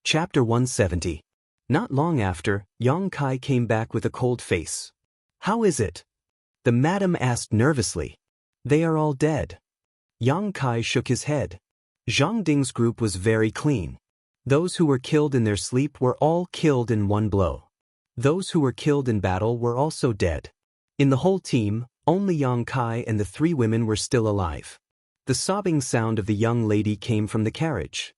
Chapter 170. Not long after, Yang Kai came back with a cold face. "How is it?" the madam asked nervously. "They are all dead." Yang Kai shook his head. Zhang Ding's group was very clean. Those who were killed in their sleep were all killed in one blow. Those who were killed in battle were also dead. In the whole team, only Yang Kai and the three women were still alive. The sobbing sound of the young lady came from the carriage.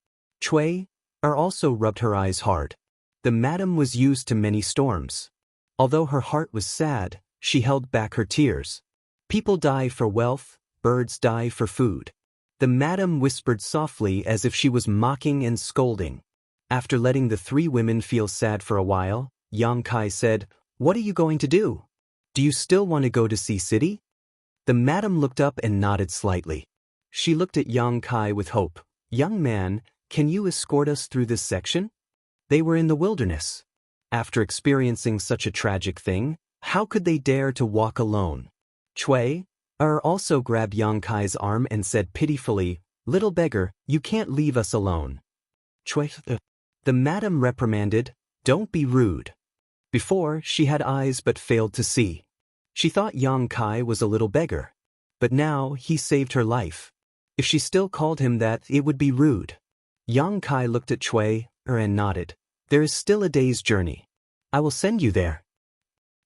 Cui also rubbed her eyes hard. The madam was used to many storms. Although her heart was sad, she held back her tears. People die for wealth, birds die for food. The madam whispered softly as if she was mocking and scolding. After letting the three women feel sad for a while, Yang Kai said, "What are you going to do? Do you still want to go to Sea City?" The madam looked up and nodded slightly. She looked at Yang Kai with hope. "Young man, can you escort us through this section?" They were in the wilderness. After experiencing such a tragic thing, how could they dare to walk alone? Cui also grabbed Yang Kai's arm and said pitifully, "Little beggar, you can't leave us alone." Cui, the madam reprimanded, "Don't be rude." Before, she had eyes but failed to see. She thought Yang Kai was a little beggar. But now, he saved her life. If she still called him that, it would be rude. Yang Kai looked at Cui and nodded. "There is still a day's journey. I will send you there."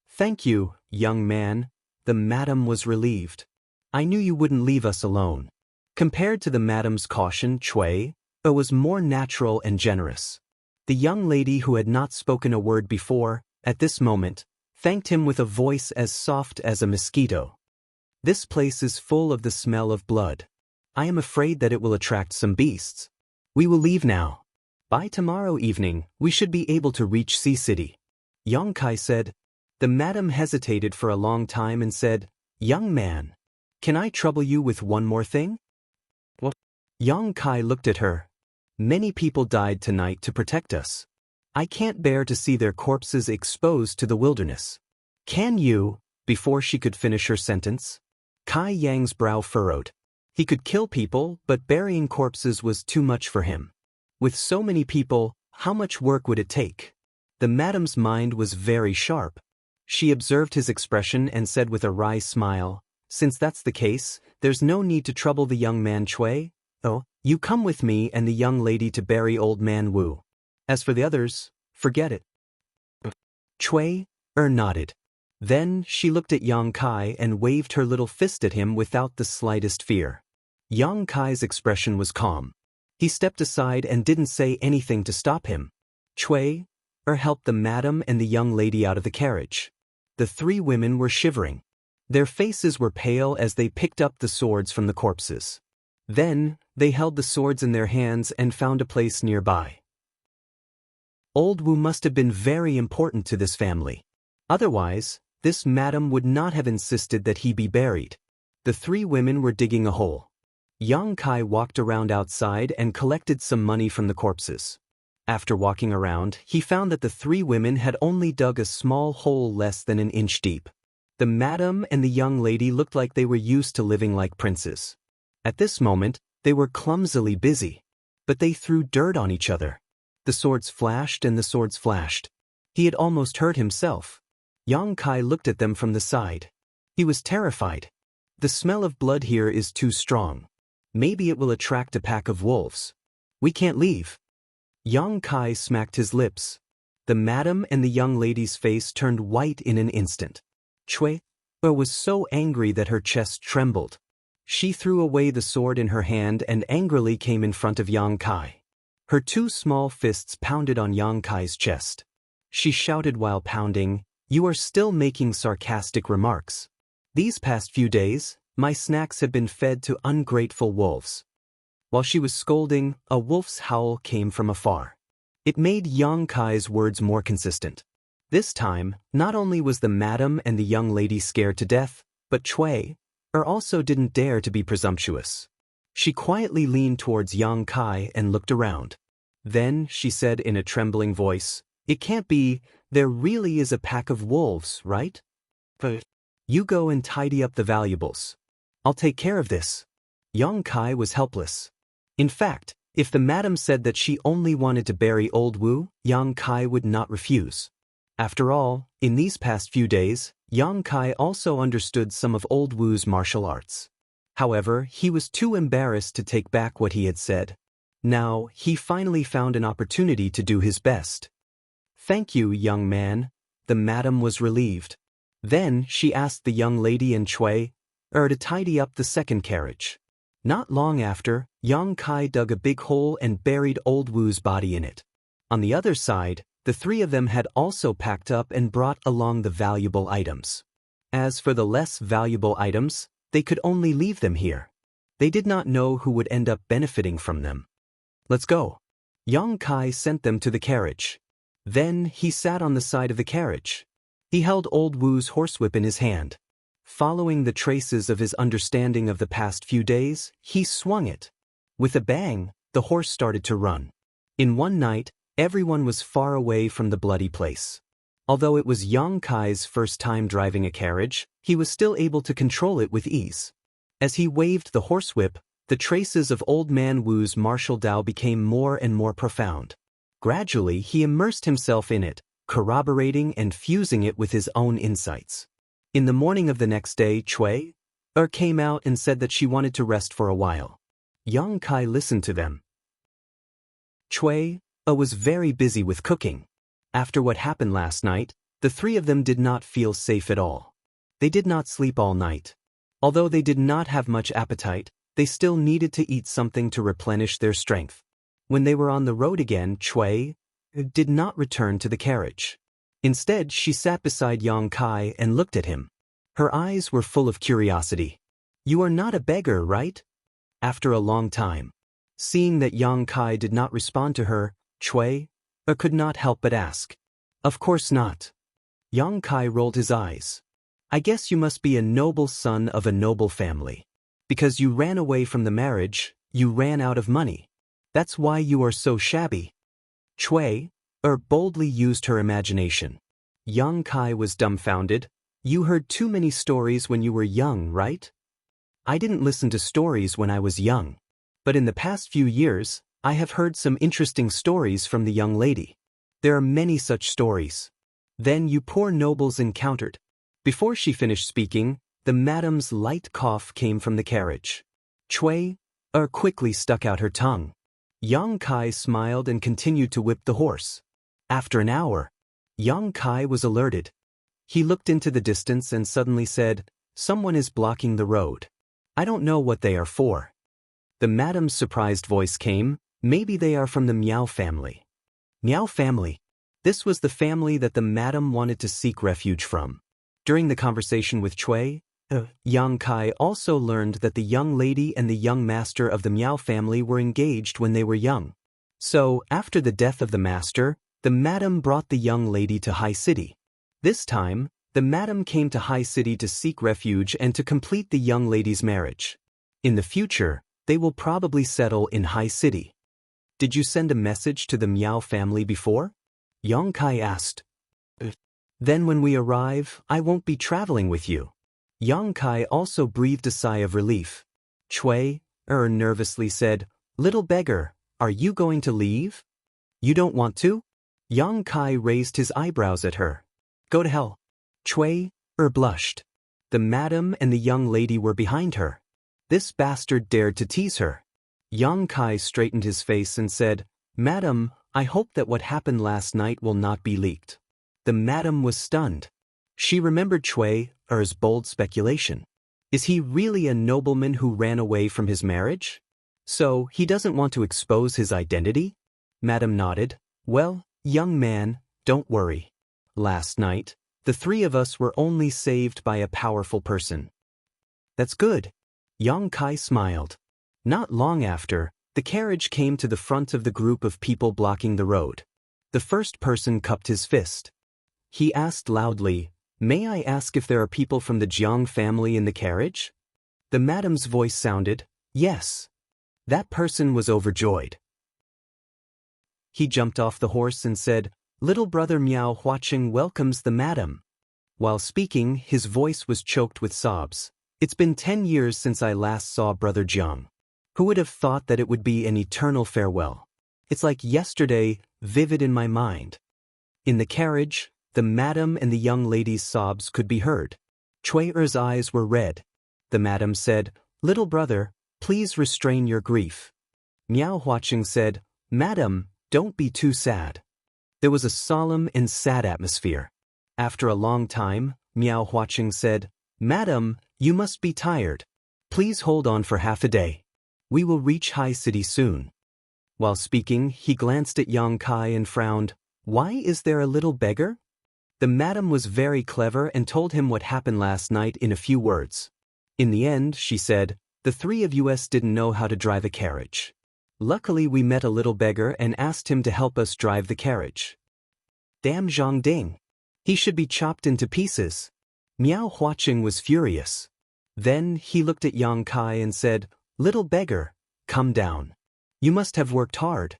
"Thank you, young man." The madam was relieved. "I knew you wouldn't leave us alone." Compared to the madam's caution, Cui was more natural and generous. The young lady who had not spoken a word before, at this moment, thanked him with a voice as soft as a mosquito. "This place is full of the smell of blood. I am afraid that it will attract some beasts. We will leave now. By tomorrow evening, we should be able to reach Sea City." Yang Kai said. The madam hesitated for a long time and said, "Young man, can I trouble you with one more thing?" "What?" Yang Kai looked at her. "Many people died tonight to protect us. I can't bear to see their corpses exposed to the wilderness. Can you?" Before she could finish her sentence, Kai Yang's brow furrowed. He could kill people, but burying corpses was too much for him. With so many people, how much work would it take? The madam's mind was very sharp. She observed his expression and said with a wry smile, "Since that's the case, there's no need to trouble the young man Cui. Oh, you come with me and the young lady to bury old man Wu. As for the others, forget it." Cui nodded. Then she looked at Yang Kai and waved her little fist at him without the slightest fear. Yang Kai's expression was calm. He stepped aside and didn't say anything to stop him. Cui helped the madam and the young lady out of the carriage. The three women were shivering. Their faces were pale as they picked up the swords from the corpses. Then, they held the swords in their hands and found a place nearby. Old Wu must have been very important to this family. Otherwise, this madam would not have insisted that he be buried. The three women were digging a hole. Yang Kai walked around outside and collected some money from the corpses. After walking around, he found that the three women had only dug a small hole less than an inch deep. The madam and the young lady looked like they were used to living like princes. At this moment, they were clumsily busy. But they threw dirt on each other. The swords flashed and the swords flashed. He had almost hurt himself. Yang Kai looked at them from the side. He was terrified. The smell of blood here is too strong. Maybe it will attract a pack of wolves. We can't leave. Yang Kai smacked his lips. The madam and the young lady's face turned white in an instant. Cui was so angry that her chest trembled. She threw away the sword in her hand and angrily came in front of Yang Kai. Her two small fists pounded on Yang Kai's chest. She shouted while pounding, "You are still making sarcastic remarks. These past few days, my snacks have been fed to ungrateful wolves." While she was scolding, a wolf's howl came from afar. It made Yang Kai's words more consistent. This time, not only was the madam and the young lady scared to death, but Cui also didn't dare to be presumptuous. She quietly leaned towards Yang Kai and looked around. Then, she said in a trembling voice, "It can't be, there really is a pack of wolves, right? But you go and tidy up the valuables. I'll take care of this." Yang Kai was helpless. In fact, If the madam said that she only wanted to bury old Wu, Yang Kai would not refuse. After all, in these past few days, Yang Kai also understood some of old Wu's martial arts. However, he was too embarrassed to take back what he had said. Now, he finally found an opportunity to do his best. "Thank you, young man." The madam was relieved. Then she asked the young lady and Chui to tidy up the second carriage. Not long after, Yang Kai dug a big hole and buried old Wu's body in it. On the other side, the three of them had also packed up and brought along the valuable items. As for the less valuable items, they could only leave them here. They did not know who would end up benefiting from them. "Let's go." Yang Kai sent them to the carriage. Then he sat on the side of the carriage. He held old Wu's horsewhip in his hand. Following the traces of his understanding of the past few days, he swung it. With a bang, the horse started to run. In one night, everyone was far away from the bloody place. Although it was Yang Kai's first time driving a carriage, he was still able to control it with ease. As he waved the horsewhip, the traces of Old Man Wu's martial Dao became more and more profound. Gradually, he immersed himself in it, corroborating and fusing it with his own insights. In the morning of the next day, Chui came out and said that she wanted to rest for a while. Yang Kai listened to them. Chui was very busy with cooking. After what happened last night, the three of them did not feel safe at all. They did not sleep all night. Although they did not have much appetite, they still needed to eat something to replenish their strength. When they were on the road again, Chui did not return to the carriage. Instead, she sat beside Yang Kai and looked at him. Her eyes were full of curiosity. "You are not a beggar, right?" After a long time. Seeing that Yang Kai did not respond to her, Chui could not help but ask. "Of course not." Yang Kai rolled his eyes. "I guess you must be a noble son of a noble family. Because you ran away from the marriage, you ran out of money. That's why you are so shabby." Chui boldly used her imagination. Yang Kai was dumbfounded. "You heard too many stories when you were young, right?" "I didn't listen to stories when I was young. But in the past few years, I have heard some interesting stories from the young lady. There are many such stories." Then you poor nobles encountered. Before she finished speaking, the madam's light cough came from the carriage. Chui quickly stuck out her tongue. Yang Kai smiled and continued to whip the horse. After an hour, Yang Kai was alerted. He looked into the distance and suddenly said, "Someone is blocking the road. I don't know what they are for." The madam's surprised voice came, "Maybe they are from the Miao family." Miao family. This was the family that the madam wanted to seek refuge from. During the conversation with Chui, Yang Kai also learned that the young lady and the young master of the Miao family were engaged when they were young. So, after the death of the master, the madam brought the young lady to High City. This time, the madam came to High City to seek refuge and to complete the young lady's marriage. In the future, they will probably settle in High City. "Did you send a message to the Miao family before?" Yang Kai asked. "Then when we arrive, I won't be traveling with you." Yang Kai also breathed a sigh of relief. Chui nervously said, "Little beggar, are you going to leave? You don't want to?" Yang Kai raised his eyebrows at her. "Go to hell." Chui blushed. The madam and the young lady were behind her. This bastard dared to tease her. Yang Kai straightened his face and said, "Madam, I hope that what happened last night will not be leaked." The madam was stunned. She remembered Chui's bold speculation. Is he really a nobleman who ran away from his marriage? So, he doesn't want to expose his identity? Madam nodded. "Well, young man, don't worry. Last night, the three of us were only saved by a powerful person." "That's good." Yang Kai smiled. Not long after, the carriage came to the front of the group of people blocking the road. The first person cupped his fist. He asked loudly, "May I ask if there are people from the Jiang family in the carriage?" The madam's voice sounded, "Yes." That person was overjoyed. He jumped off the horse and said, "Little brother Miao Huacheng welcomes the madam." While speaking, his voice was choked with sobs. "It's been 10 years since I last saw brother Jiang. Who would have thought that it would be an eternal farewell? It's like yesterday, vivid in my mind. In the carriage, the madam and the young lady's sobs could be heard. Cui Er's eyes were red. The madam said, "Little brother, please restrain your grief." Miao Huaqing said, "Madam, don't be too sad." There was a solemn and sad atmosphere. After a long time, Miao Huaqing said, "Madam, you must be tired. Please hold on for half a day. We will reach High City soon." While speaking, he glanced at Yang Kai and frowned. "Why is there a little beggar?" The madam was very clever and told him what happened last night in a few words. In the end, she said, "The three of us didn't know how to drive a carriage. Luckily we met a little beggar and asked him to help us drive the carriage. Damn Zhang Ding. He should be chopped into pieces." Miao Huaqing was furious. Then he looked at Yang Kai and said, "Little beggar, come down. You must have worked hard."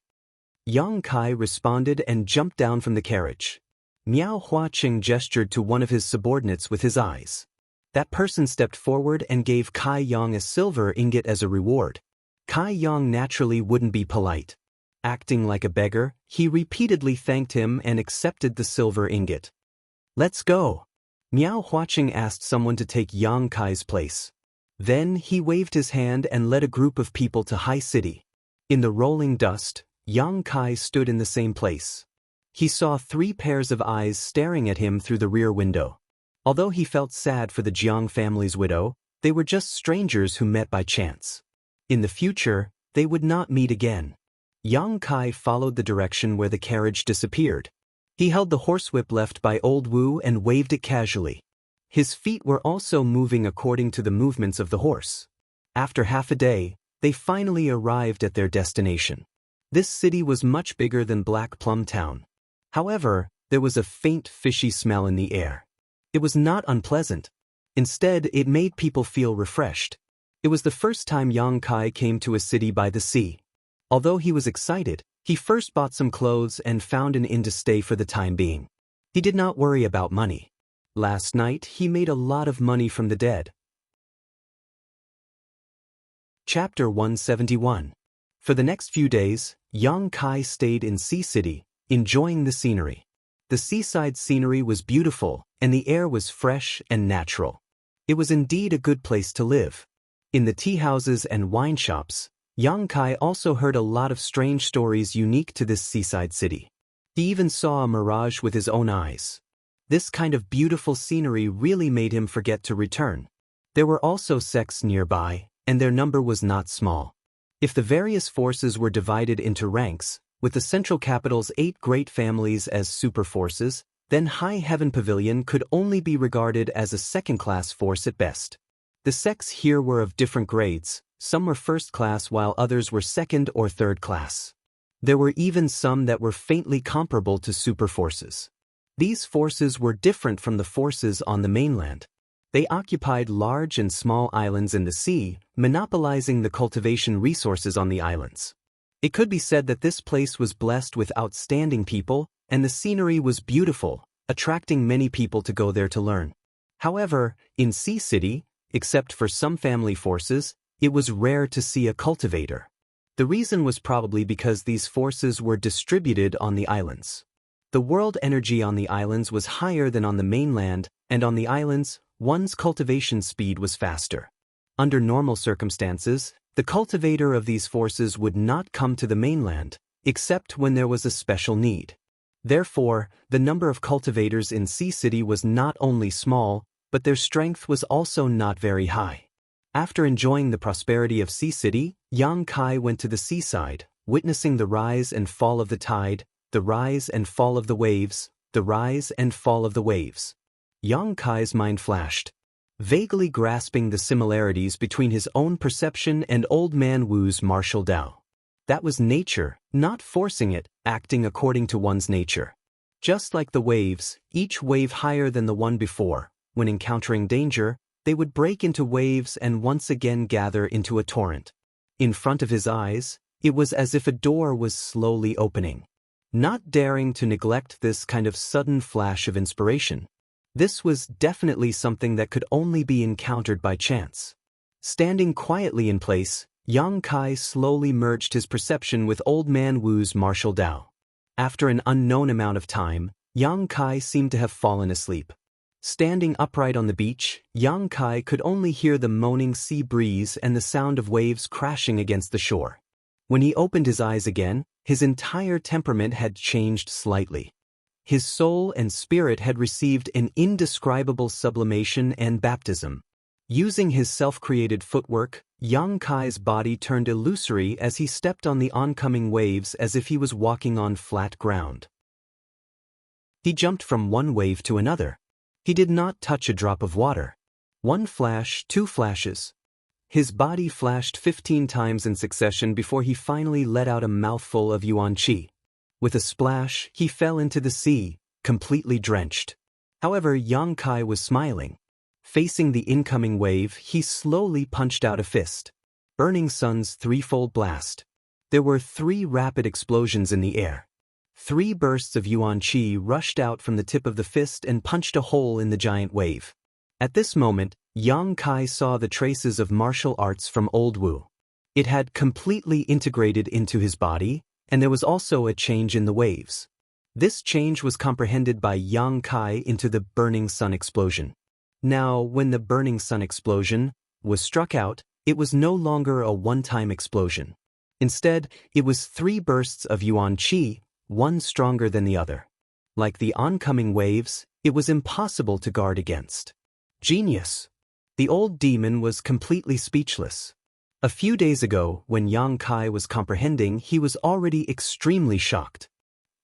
Yang Kai responded and jumped down from the carriage. Miao Huaqing gestured to one of his subordinates with his eyes. That person stepped forward and gave Kai Yang a silver ingot as a reward. Kai Yang naturally wouldn't be polite. Acting like a beggar, he repeatedly thanked him and accepted the silver ingot. "Let's go." Miao Huaqing asked someone to take Yang Kai's place. Then he waved his hand and led a group of people to High City. In the rolling dust, Yang Kai stood in the same place. He saw 3 pairs of eyes staring at him through the rear window. Although he felt sad for the Jiang family's widow, they were just strangers who met by chance. In the future, they would not meet again. Yang Kai followed the direction where the carriage disappeared. He held the horsewhip left by old Wu and waved it casually. His feet were also moving according to the movements of the horse. After half a day, they finally arrived at their destination. This city was much bigger than Black Plum Town. However, there was a faint fishy smell in the air. It was not unpleasant. Instead, it made people feel refreshed. It was the first time Yang Kai came to a city by the sea. Although he was excited, he first bought some clothes and found an inn to stay for the time being. He did not worry about money. Last night, he made a lot of money from the dead. Chapter 171. For the next few days, Yang Kai stayed in Sea City, enjoying the scenery. The seaside scenery was beautiful, and the air was fresh and natural. It was indeed a good place to live. In the tea houses and wine shops, Yang Kai also heard a lot of strange stories unique to this seaside city. He even saw a mirage with his own eyes. This kind of beautiful scenery really made him forget to return. There were also sects nearby, and their number was not small. If the various forces were divided into ranks, with the central capital's 8 great families as super forces, then High Heaven Pavilion could only be regarded as a second-class force at best. The sects here were of different grades, some were first class while others were second or third class. There were even some that were faintly comparable to super forces. These forces were different from the forces on the mainland. They occupied large and small islands in the sea, monopolizing the cultivation resources on the islands. It could be said that this place was blessed with outstanding people, and the scenery was beautiful, attracting many people to go there to learn. However, in Sea City, except for some family forces, it was rare to see a cultivator. The reason was probably because these forces were distributed on the islands. The world energy on the islands was higher than on the mainland, and on the islands, one's cultivation speed was faster. Under normal circumstances, the cultivator of these forces would not come to the mainland, except when there was a special need. Therefore, the number of cultivators in Sea City was not only small, but their strength was also not very high. After enjoying the prosperity of Sea City, Yang Kai went to the seaside, witnessing the rise and fall of the tide, the rise and fall of the waves, the rise and fall of the waves. Yang Kai's mind flashed, vaguely grasping the similarities between his own perception and Old Man Wu's martial Dao. That was nature, not forcing it, acting according to one's nature. Just like the waves, each wave higher than the one before, when encountering danger, they would break into waves and once again gather into a torrent. In front of his eyes, it was as if a door was slowly opening. Not daring to neglect this kind of sudden flash of inspiration, this was definitely something that could only be encountered by chance. Standing quietly in place, Yang Kai slowly merged his perception with Old Man Wu's martial Dao. After an unknown amount of time, Yang Kai seemed to have fallen asleep. Standing upright on the beach, Yang Kai could only hear the moaning sea breeze and the sound of waves crashing against the shore. When he opened his eyes again, his entire temperament had changed slightly. His soul and spirit had received an indescribable sublimation and baptism. Using his self-created footwork, Yang Kai's body turned illusory as he stepped on the oncoming waves as if he was walking on flat ground. He jumped from one wave to another. He did not touch a drop of water. One flash, two flashes. His body flashed 15 times in succession before he finally let out a mouthful of yuan qi. With a splash, he fell into the sea, completely drenched. However, Yang Kai was smiling. Facing the incoming wave, he slowly punched out a fist. Burning Sun's threefold blast. There were 3 rapid explosions in the air. 3 bursts of yuan qi rushed out from the tip of the fist and punched a hole in the giant wave. At this moment, Yang Kai saw the traces of martial arts from Old Wu. It had completely integrated into his body, and there was also a change in the waves. This change was comprehended by Yang Kai into the Burning Sun explosion. Now, when the Burning Sun explosion was struck out, it was no longer a one-time explosion. Instead, it was 3 bursts of yuan qi, one stronger than the other. Like the oncoming waves, it was impossible to guard against. Genius! The old demon was completely speechless. A few days ago, when Yang Kai was comprehending, he was already extremely shocked.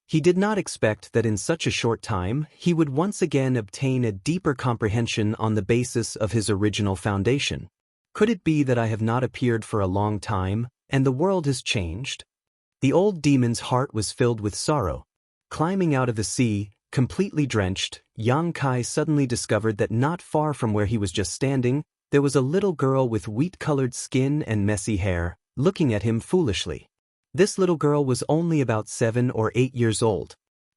He did not expect that in such a short time, he would once again obtain a deeper comprehension on the basis of his original foundation. Could it be that I have not appeared for a long time, and the world has changed? The old demon's heart was filled with sorrow. Climbing out of the sea, completely drenched, Yang Kai suddenly discovered that not far from where he was just standing, there was a little girl with wheat-colored skin and messy hair, looking at him foolishly. This little girl was only about 7 or 8 years old.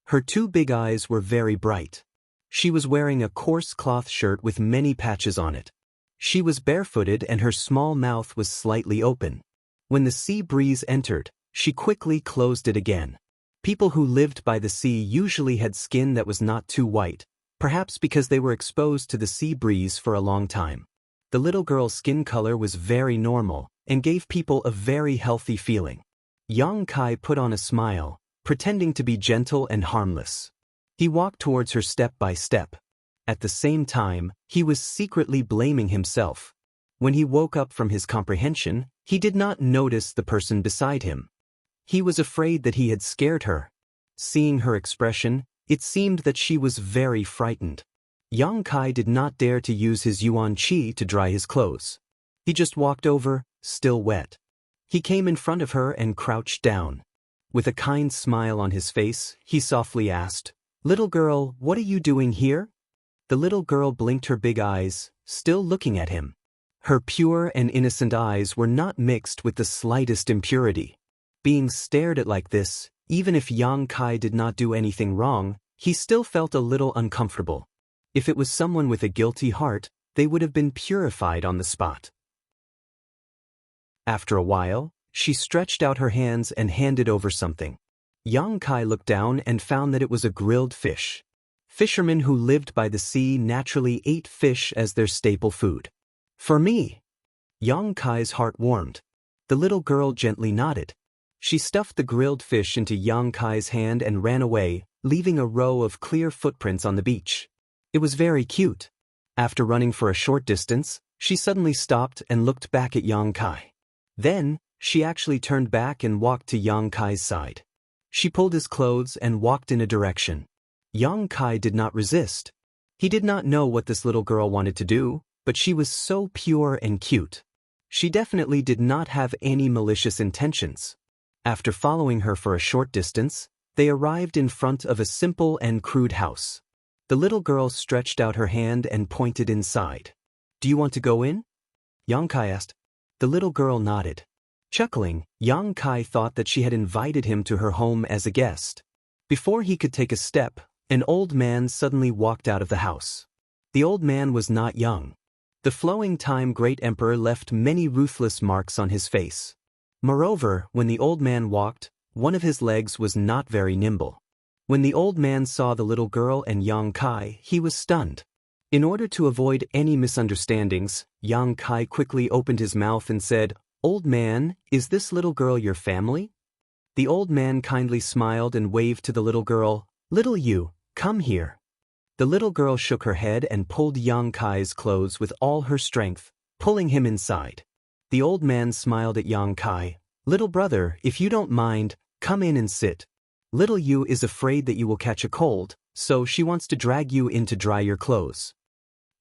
Her 2 big eyes were very bright. She was wearing a coarse cloth shirt with many patches on it. She was barefooted and her small mouth was slightly open. When the sea breeze entered, she quickly closed it again. People who lived by the sea usually had skin that was not too white, perhaps because they were exposed to the sea breeze for a long time. The little girl's skin color was very normal and gave people a very healthy feeling. Yang Kai put on a smile, pretending to be gentle and harmless. He walked towards her step by step. At the same time, he was secretly blaming himself. When he woke up from his comprehension, he did not notice the person beside him. He was afraid that he had scared her. Seeing her expression, it seemed that she was very frightened. Yang Kai did not dare to use his yuan qi to dry his clothes. He just walked over, still wet. He came in front of her and crouched down. With a kind smile on his face, he softly asked, "Little girl, what are you doing here?" The little girl blinked her big eyes, still looking at him. Her pure and innocent eyes were not mixed with the slightest impurity. Being stared at like this, even if Yang Kai did not do anything wrong, he still felt a little uncomfortable. If it was someone with a guilty heart, they would have been purified on the spot. After a while, she stretched out her hands and handed over something. Yang Kai looked down and found that it was a grilled fish. Fishermen who lived by the sea naturally ate fish as their staple food. "For me." Yang Kai's heart warmed. The little girl gently nodded. She stuffed the grilled fish into Yang Kai's hand and ran away, leaving a row of clear footprints on the beach. It was very cute. After running for a short distance, she suddenly stopped and looked back at Yang Kai. Then, she actually turned back and walked to Yang Kai's side. She pulled his clothes and walked in a direction. Yang Kai did not resist. He did not know what this little girl wanted to do, but she was so pure and cute. She definitely did not have any malicious intentions. After following her for a short distance, they arrived in front of a simple and crude house. The little girl stretched out her hand and pointed inside. "Do you want to go in?" Yang Kai asked. The little girl nodded. Chuckling, Yang Kai thought that she had invited him to her home as a guest. Before he could take a step, an old man suddenly walked out of the house. The old man was not young. The flowing time great emperor left many ruthless marks on his face. Moreover, when the old man walked, one of his legs was not very nimble. When the old man saw the little girl and Yang Kai, he was stunned. In order to avoid any misunderstandings, Yang Kai quickly opened his mouth and said, "Old man, is this little girl your family?" The old man kindly smiled and waved to the little girl, "Little you, come here." The little girl shook her head and pulled Yang Kai's clothes with all her strength, pulling him inside. The old man smiled at Yang Kai, "Little brother, if you don't mind, come in and sit. Little you is afraid that you will catch a cold, so she wants to drag you in to dry your clothes."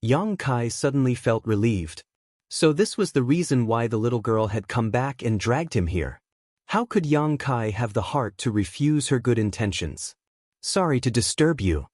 Yang Kai suddenly felt relieved. So this was the reason why the little girl had come back and dragged him here. How could Yang Kai have the heart to refuse her good intentions? "Sorry to disturb you."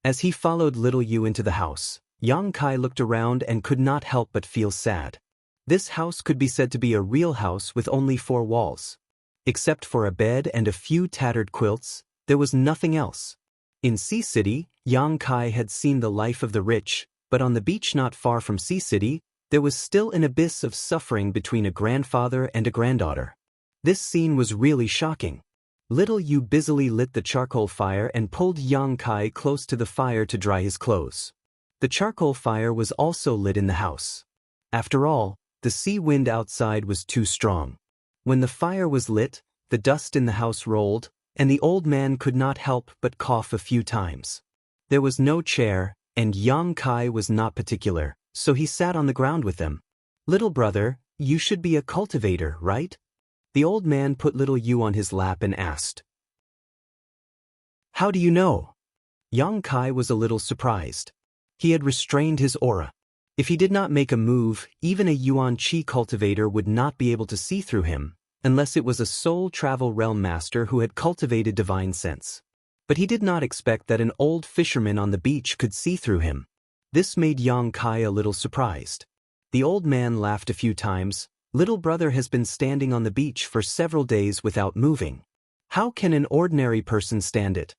As he followed little Yu into the house, Yang Kai looked around and could not help but feel sad. This house could be said to be a real house with only 4 walls. Except for a bed and a few tattered quilts, there was nothing else. In Sea City, Yang Kai had seen the life of the rich, but on the beach not far from Sea City, there was still an abyss of suffering between a grandfather and a granddaughter. This scene was really shocking. Little Yu busily lit the charcoal fire and pulled Yang Kai close to the fire to dry his clothes. The charcoal fire was also lit in the house. After all, the sea wind outside was too strong. When the fire was lit, the dust in the house rolled, and the old man could not help but cough a few times. There was no chair, and Yang Kai was not particular, so he sat on the ground with them. "Little brother, you should be a cultivator, right?" The old man put little Yu on his lap and asked. "How do you know?" Yang Kai was a little surprised. He had restrained his aura. If he did not make a move, even a Yuan Qi cultivator would not be able to see through him, unless it was a soul travel realm master who had cultivated divine sense. But he did not expect that an old fisherman on the beach could see through him. This made Yang Kai a little surprised. The old man laughed a few times. "Little brother has been standing on the beach for several days without moving. How can an ordinary person stand it?"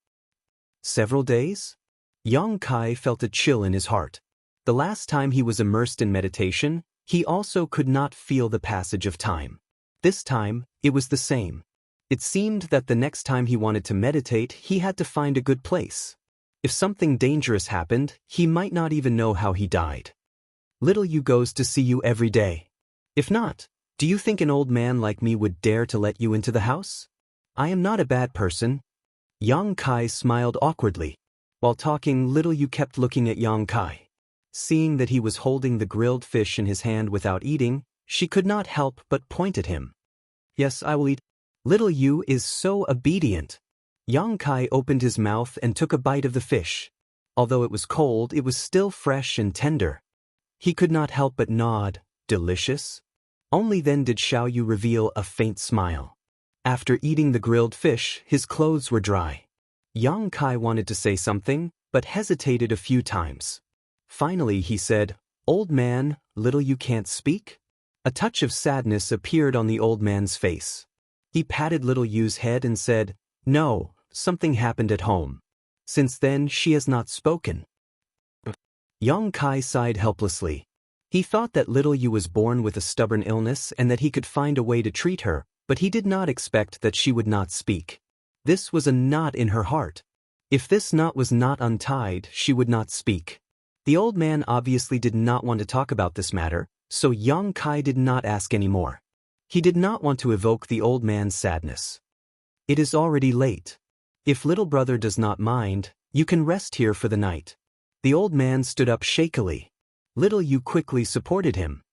"Several days?" Yang Kai felt a chill in his heart. The last time he was immersed in meditation, he also could not feel the passage of time. This time, it was the same. It seemed that the next time he wanted to meditate, he had to find a good place. If something dangerous happened, he might not even know how he died. "Little Yu goes to see you every day. If not, do you think an old man like me would dare to let you into the house? I am not a bad person." Yang Kai smiled awkwardly. While talking, little Yu kept looking at Yang Kai. Seeing that he was holding the grilled fish in his hand without eating, she could not help but point at him. "Yes, I will eat." Little Yu is so obedient. Yang Kai opened his mouth and took a bite of the fish. Although it was cold, it was still fresh and tender. He could not help but nod. "Delicious?" Only then did Xiao Yu reveal a faint smile. After eating the grilled fish, his clothes were dry. Yang Kai wanted to say something, but hesitated a few times. Finally he said, "Old man, little you can't speak?" A touch of sadness appeared on the old man's face. He patted little Yu's head and said, "No, something happened at home. Since then she has not spoken." Yang Kai sighed helplessly. He thought that little Yu was born with a stubborn illness and that he could find a way to treat her, but he did not expect that she would not speak. This was a knot in her heart. If this knot was not untied, she would not speak. The old man obviously did not want to talk about this matter, so Yang Kai did not ask any more. He did not want to evoke the old man's sadness. "It is already late. If little brother does not mind, you can rest here for the night." The old man stood up shakily. Little Yu quickly supported him.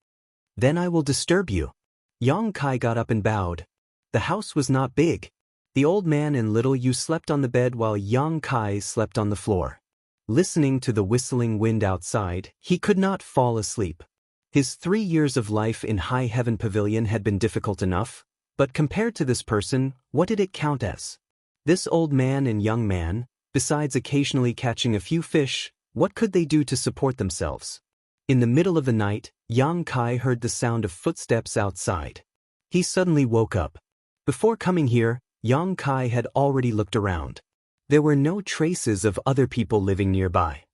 "Then I will disturb you." Yang Kai got up and bowed. The house was not big. The old man and little Yu slept on the bed while Yang Kai slept on the floor. Listening to the whistling wind outside, he could not fall asleep. His 3 years of life in High Heaven Pavilion had been difficult enough, but compared to this person, what did it count as? This old man and young man, besides occasionally catching a few fish, what could they do to support themselves? In the middle of the night, Yang Kai heard the sound of footsteps outside. He suddenly woke up. Before coming here, Yang Kai had already looked around. There were no traces of other people living nearby.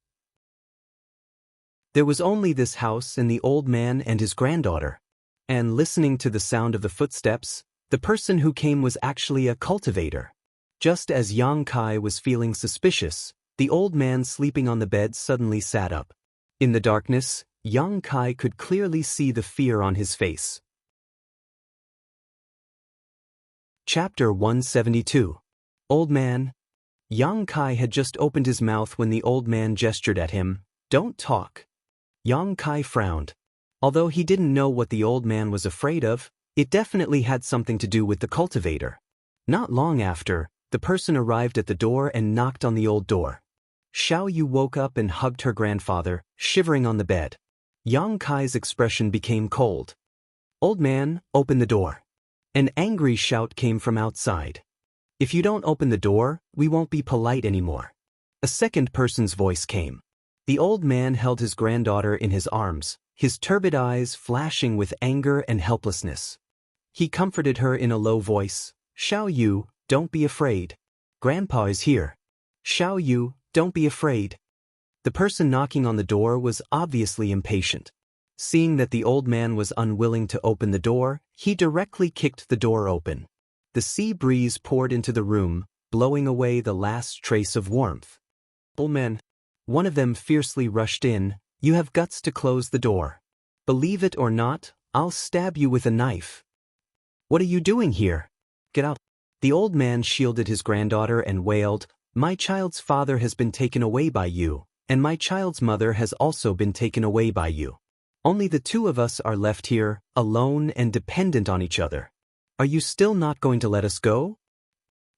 There was only this house and the old man and his granddaughter. And listening to the sound of the footsteps, the person who came was actually a cultivator. Just as Yang Kai was feeling suspicious, the old man sleeping on the bed suddenly sat up. In the darkness, Yang Kai could clearly see the fear on his face. Chapter 172. Old Man. Yang Kai had just opened his mouth when the old man gestured at him. Don't talk. Yang Kai frowned. Although he didn't know what the old man was afraid of, it definitely had something to do with the cultivator. Not long after, the person arrived at the door and knocked on the old door. Xiao Yu woke up and hugged her grandfather, shivering on the bed. Yang Kai's expression became cold. Old man, open the door. An angry shout came from outside. If you don't open the door, we won't be polite anymore. A second person's voice came. The old man held his granddaughter in his arms, his turbid eyes flashing with anger and helplessness. He comforted her in a low voice. Xiao Yu, don't be afraid. Grandpa is here. Xiao Yu, don't be afraid. The person knocking on the door was obviously impatient. Seeing that the old man was unwilling to open the door, he directly kicked the door open. The sea breeze poured into the room, blowing away the last trace of warmth. Old man. One of them fiercely rushed in. You have guts to close the door. Believe it or not, I'll stab you with a knife. What are you doing here? Get out. The old man shielded his granddaughter and wailed, My child's father has been taken away by you, and my child's mother has also been taken away by you. Only the two of us are left here, alone and dependent on each other. Are you still not going to let us go?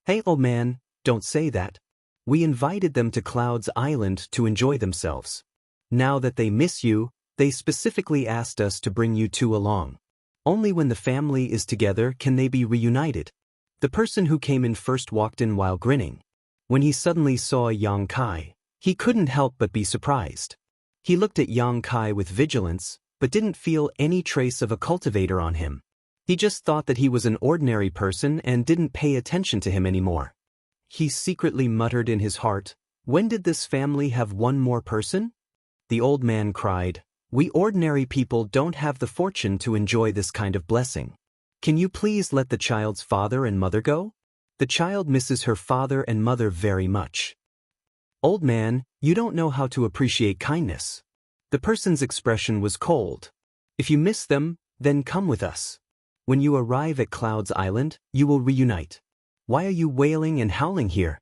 Hey, old man, don't say that. We invited them to Cloud's Island to enjoy themselves. Now that they miss you, they specifically asked us to bring you two along. Only when the family is together can they be reunited. The person who came in first walked in while grinning. When he suddenly saw Yang Kai, he couldn't help but be surprised. He looked at Yang Kai with vigilance, but didn't feel any trace of a cultivator on him. He just thought that he was an ordinary person and didn't pay attention to him anymore. He secretly muttered in his heart, When did this family have one more person? The old man cried, We ordinary people don't have the fortune to enjoy this kind of blessing. Can you please let the child's father and mother go? The child misses her father and mother very much. Old man, you don't know how to appreciate kindness. The person's expression was cold. If you miss them, then come with us. When you arrive at Cloud's Island, you will reunite. Why are you wailing and howling here?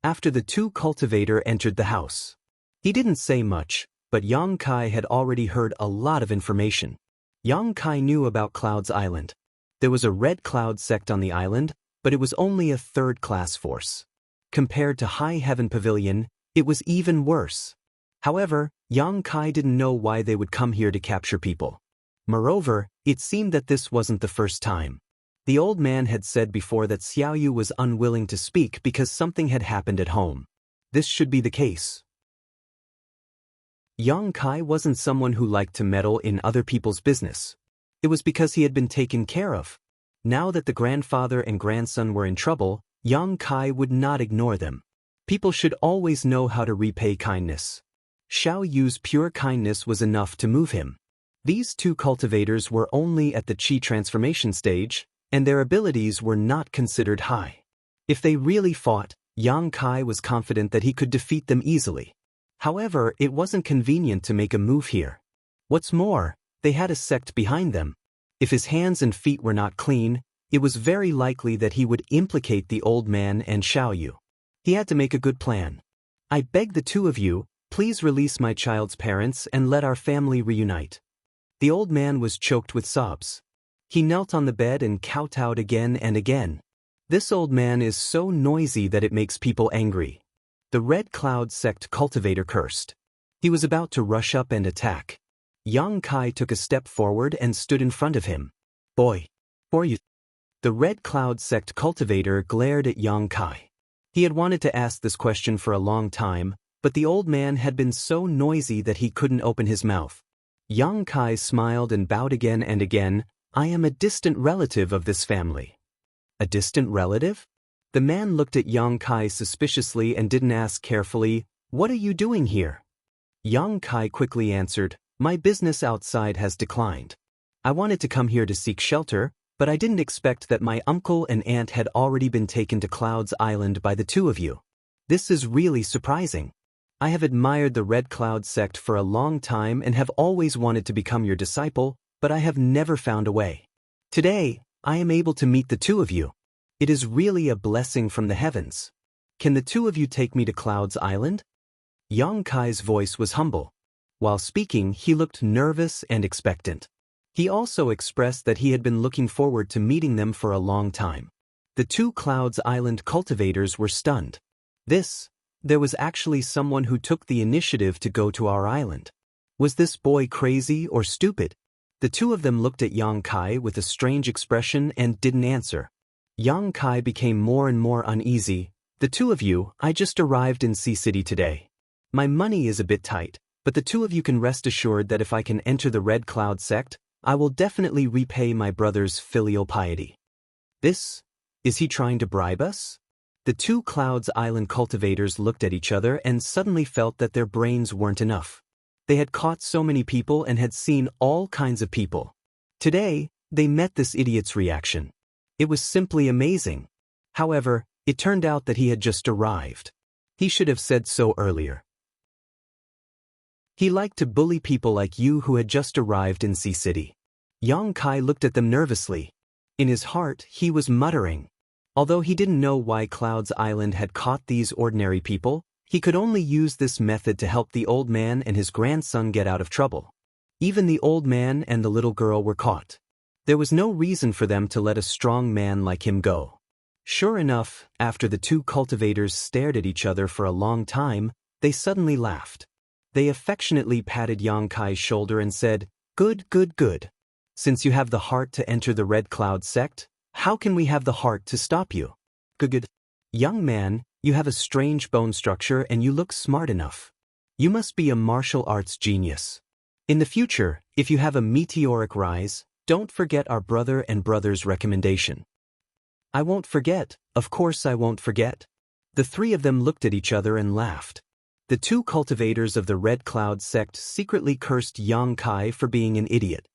After the two cultivator entered the house. He didn't say much, but Yang Kai had already heard a lot of information. Yang Kai knew about Cloud's Island. There was a Red Cloud sect on the island, but it was only a third-class force. Compared to High Heaven Pavilion, it was even worse. However, Yang Kai didn't know why they would come here to capture people. Moreover, it seemed that this wasn't the first time. The old man had said before that Xiao Yu was unwilling to speak because something had happened at home. This should be the case. Yang Kai wasn't someone who liked to meddle in other people's business. It was because he had been taken care of. Now that the grandfather and grandson were in trouble, Yang Kai would not ignore them. People should always know how to repay kindness. Xiao Yu's pure kindness was enough to move him. These two cultivators were only at the Qi transformation stage, and their abilities were not considered high. If they really fought, Yang Kai was confident that he could defeat them easily. However, it wasn't convenient to make a move here. What's more, they had a sect behind them. If his hands and feet were not clean, it was very likely that he would implicate the old man and Xiao Yu. He had to make a good plan. I beg the two of you, please release my child's parents and let our family reunite. The old man was choked with sobs. He knelt on the bed and kowtowed again and again. This old man is so noisy that it makes people angry. The Red Cloud sect cultivator cursed. He was about to rush up and attack. Yang Kai took a step forward and stood in front of him. Boy, who are you? The Red Cloud sect cultivator glared at Yang Kai. He had wanted to ask this question for a long time, but the old man had been so noisy that he couldn't open his mouth. Yang Kai smiled and bowed again and again. I am a distant relative of this family. A distant relative? The man looked at Yang Kai suspiciously and didn't ask carefully, What are you doing here? Yang Kai quickly answered, My business outside has declined. I wanted to come here to seek shelter, but I didn't expect that my uncle and aunt had already been taken to Clouds Island by the two of you. This is really surprising. I have admired the Red Cloud sect for a long time and have always wanted to become your disciple, but I have never found a way. Today, I am able to meet the two of you. It is really a blessing from the heavens. Can the two of you take me to Clouds Island? Xianxia's voice was humble. While speaking, he looked nervous and expectant. He also expressed that he had been looking forward to meeting them for a long time. The two Clouds Island cultivators were stunned. There was actually someone who took the initiative to go to our island. Was this boy crazy or stupid? The two of them looked at Xianxia with a strange expression and didn't answer. Xianxia became more and more uneasy. The two of you, I just arrived in Sea City today. My money is a bit tight, but the two of you can rest assured that if I can enter the Red Cloud sect, I will definitely repay my brother's filial piety. Is he trying to bribe us? The two Clouds Island cultivators looked at each other and suddenly felt that their brains weren't enough. They had caught so many people and had seen all kinds of people. Today, they met this idiot's reaction. It was simply amazing. However, it turned out that he had just arrived. He should have said so earlier. He liked to bully people like you who had just arrived in Sea City. Xianxia looked at them nervously. In his heart, he was muttering. Although he didn't know why Clouds Island had caught these ordinary people, he could only use this method to help the old man and his grandson get out of trouble. Even the old man and the little girl were caught. There was no reason for them to let a strong man like him go. Sure enough, after the two cultivators stared at each other for a long time, they suddenly laughed. They affectionately patted Xianxia's shoulder and said, "Good, good, good. Since you have the heart to enter the Red Cloud sect, how can we have the heart to stop you? Good. Young man, you have a strange bone structure and you look smart enough. You must be a martial arts genius. In the future, if you have a meteoric rise, don't forget our brother and brother's recommendation." "I won't forget, of course I won't forget." The three of them looked at each other and laughed. The two cultivators of the Red Cloud sect secretly cursed Xianxia for being an idiot.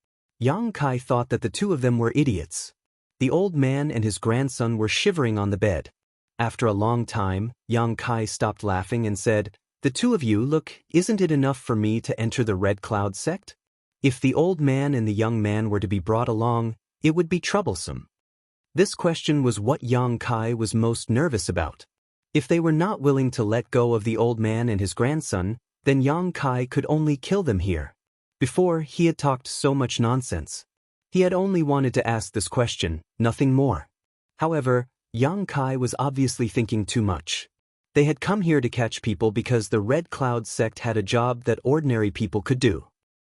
Xianxia thought that the two of them were idiots. The old man and his grandson were shivering on the bed. After a long time, Xianxia stopped laughing and said, "The two of you, look, isn't it enough for me to enter the Red Cloud sect? If the old man and the young man were to be brought along, it would be troublesome." This question was what Xianxia was most nervous about. If they were not willing to let go of the old man and his grandson, then Xianxia could only kill them here. Before, he had talked so much nonsense. He had only wanted to ask this question, nothing more. However, Xianxia was obviously thinking too much. They had come here to catch people because the Red Cloud sect had a job that ordinary people could do.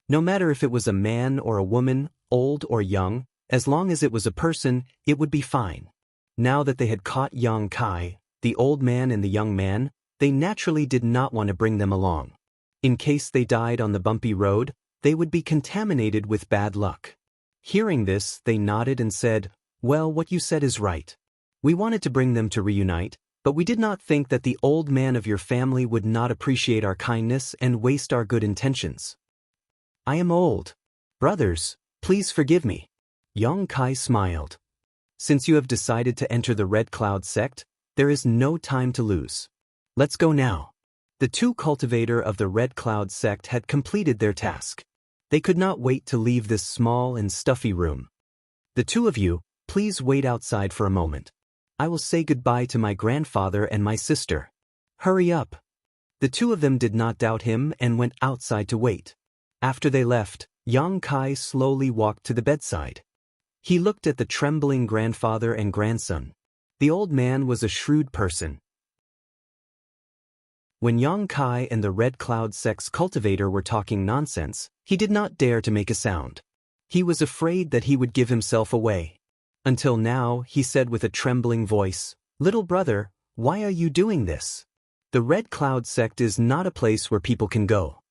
No matter if it was a man or a woman, old or young, as long as it was a person, it would be fine. Now that they had caught Xianxia, the old man and the young man, they naturally did not want to bring them along. In case they died on the bumpy road, they would be contaminated with bad luck. Hearing this, they nodded and said, "Well, what you said is right. We wanted to bring them to reunite, but we did not think that the old man of your family would not appreciate our kindness and waste our good intentions. I am old. Brothers, please forgive me." Xianxia smiled. "Since you have decided to enter the Red Cloud sect, there is no time to lose. Let's go now." The two cultivator of the Red Cloud sect had completed their task. They could not wait to leave this small and stuffy room. "The two of you, please wait outside for a moment. I will say goodbye to my grandfather and my sister. Hurry up." The two of them did not doubt him and went outside to wait. After they left, Xianxia slowly walked to the bedside. He looked at the trembling grandfather and grandson. The old man was a shrewd person. When Xianxia and the Red Cloud sect's cultivator were talking nonsense, he did not dare to make a sound. He was afraid that he would give himself away. Until now, he said with a trembling voice, "Little brother, why are you doing this? The Red Cloud sect is not a place where people can go."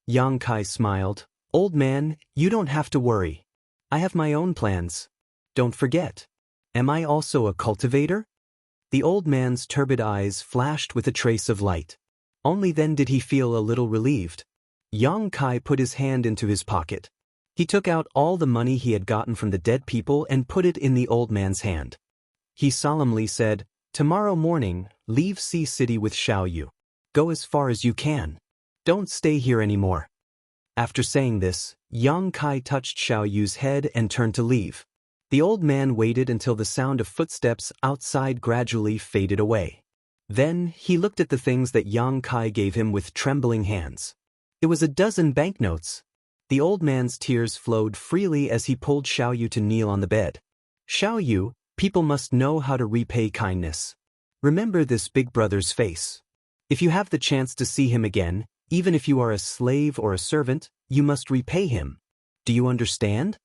Xianxia smiled. "Old man, you don't have to worry. I have my own plans. Don't forget. Am I also a cultivator?" The old man's turbid eyes flashed with a trace of light. Only then did he feel a little relieved. Yang Kai put his hand into his pocket. He took out all the money he had gotten from the dead people and put it in the old man's hand. He solemnly said, "Tomorrow morning, leave Sea City with Xiaoyu. Go as far as you can. Don't stay here anymore." After saying this, Yang Kai touched Xiaoyu's head and turned to leave. The old man waited until the sound of footsteps outside gradually faded away. Then, he looked at the things that Yang Kai gave him with trembling hands. It was a dozen banknotes. The old man's tears flowed freely as he pulled Xiaoyu to kneel on the bed. "Xiaoyu, people must know how to repay kindness. Remember this big brother's face. If you have the chance to see him again, even if you are a slave or a servant, you must repay him. Do you understand?"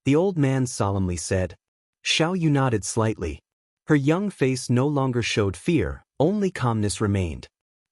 The old man solemnly said. Xiaoyu nodded slightly. Her young face no longer showed fear, only calmness remained.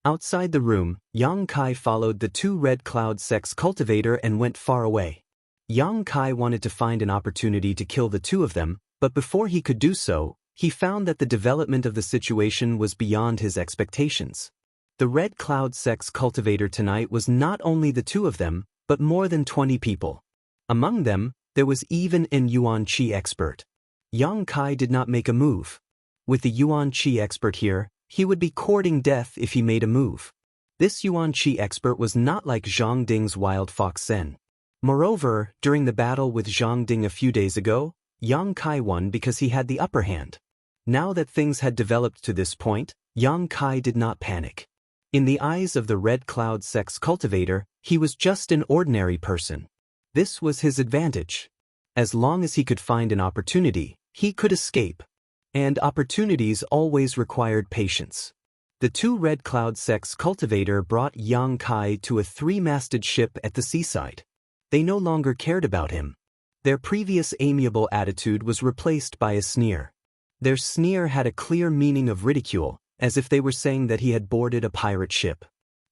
Outside the room, Yang Kai followed the two Red Cloud sects cultivator and went far away. Yang Kai wanted to find an opportunity to kill the two of them, but before he could do so, he found that the development of the situation was beyond his expectations. The Red Cloud sects cultivator tonight was not only the two of them, but more than 20 people. Among them, there was even an Yuan Qi expert. Yang Kai did not make a move. With the Yuan Qi expert here, he would be courting death if he made a move. This Yuan Qi expert was not like Zhang Ding's wild fox Zen. Moreover, during the battle with Zhang Ding a few days ago, Yang Kai won because he had the upper hand. Now that things had developed to this point, Yang Kai did not panic. In the eyes of the Red Cloud sects cultivator, he was just an ordinary person. This was his advantage. As long as he could find an opportunity, he could escape. And opportunities always required patience. The two Red Cloud sects cultivator brought Yang Kai to a three-masted ship at the seaside. They no longer cared about him. Their previous amiable attitude was replaced by a sneer. Their sneer had a clear meaning of ridicule, as if they were saying that he had boarded a pirate ship.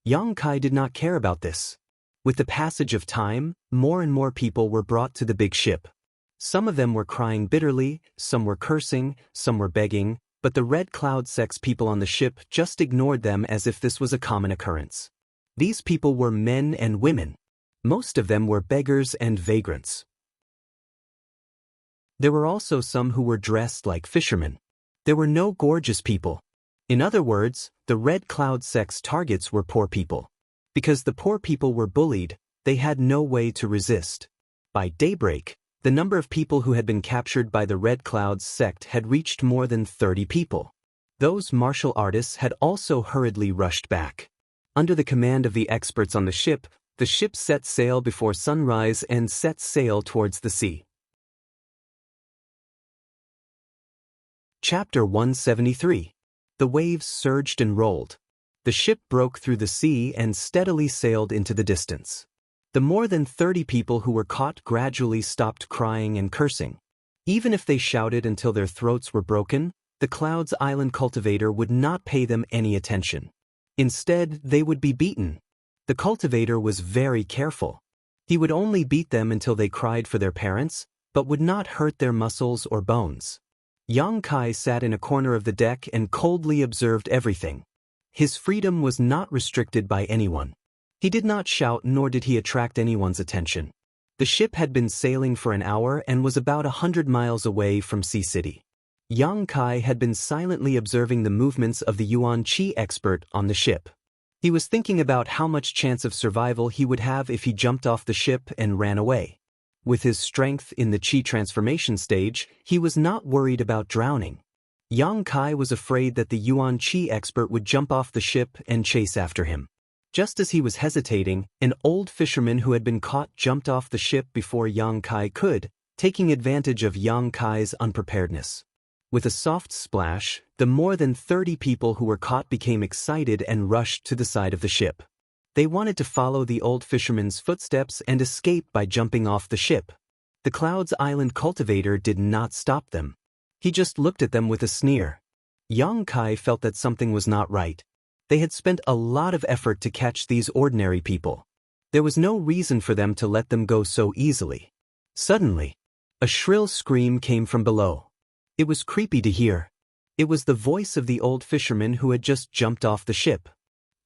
Yang Kai did not care about this. With the passage of time, more and more people were brought to the big ship. Some of them were crying bitterly, some were cursing, some were begging, but the Red Cloud sects people on the ship just ignored them as if this was a common occurrence. These people were men and women. Most of them were beggars and vagrants. There were also some who were dressed like fishermen. There were no gorgeous people. In other words, the Red Cloud sect's targets were poor people. Because the poor people were bullied, they had no way to resist. By daybreak, the number of people who had been captured by the Red Cloud sect had reached more than 30 people. Those martial artists had also hurriedly rushed back. Under the command of the experts on the ship set sail before sunrise and set sail towards the sea. Chapter 173. The waves surged and rolled. The ship broke through the sea and steadily sailed into the distance. The more than 30 people who were caught gradually stopped crying and cursing. Even if they shouted until their throats were broken, the Clouds Island cultivator would not pay them any attention. Instead, they would be beaten. The cultivator was very careful. He would only beat them until they cried for their parents, but would not hurt their muscles or bones. Yang Kai sat in a corner of the deck and coldly observed everything. His freedom was not restricted by anyone. He did not shout nor did he attract anyone's attention. The ship had been sailing for an hour and was about 100 miles away from Sea City. Yang Kai had been silently observing the movements of the Yuan Qi expert on the ship. He was thinking about how much chance of survival he would have if he jumped off the ship and ran away. With his strength in the Qi transformation stage, he was not worried about drowning. Yang Kai was afraid that the Yuan Qi expert would jump off the ship and chase after him. Just as he was hesitating, an old fisherman who had been caught jumped off the ship before Yang Kai could, taking advantage of Yang Kai's unpreparedness. With a soft splash, the more than 30 people who were caught became excited and rushed to the side of the ship. They wanted to follow the old fisherman's footsteps and escape by jumping off the ship. The Clouds Island cultivator did not stop them. He just looked at them with a sneer. Yang Kai felt that something was not right. They had spent a lot of effort to catch these ordinary people. There was no reason for them to let them go so easily. Suddenly, a shrill scream came from below. It was creepy to hear. It was the voice of the old fisherman who had just jumped off the ship.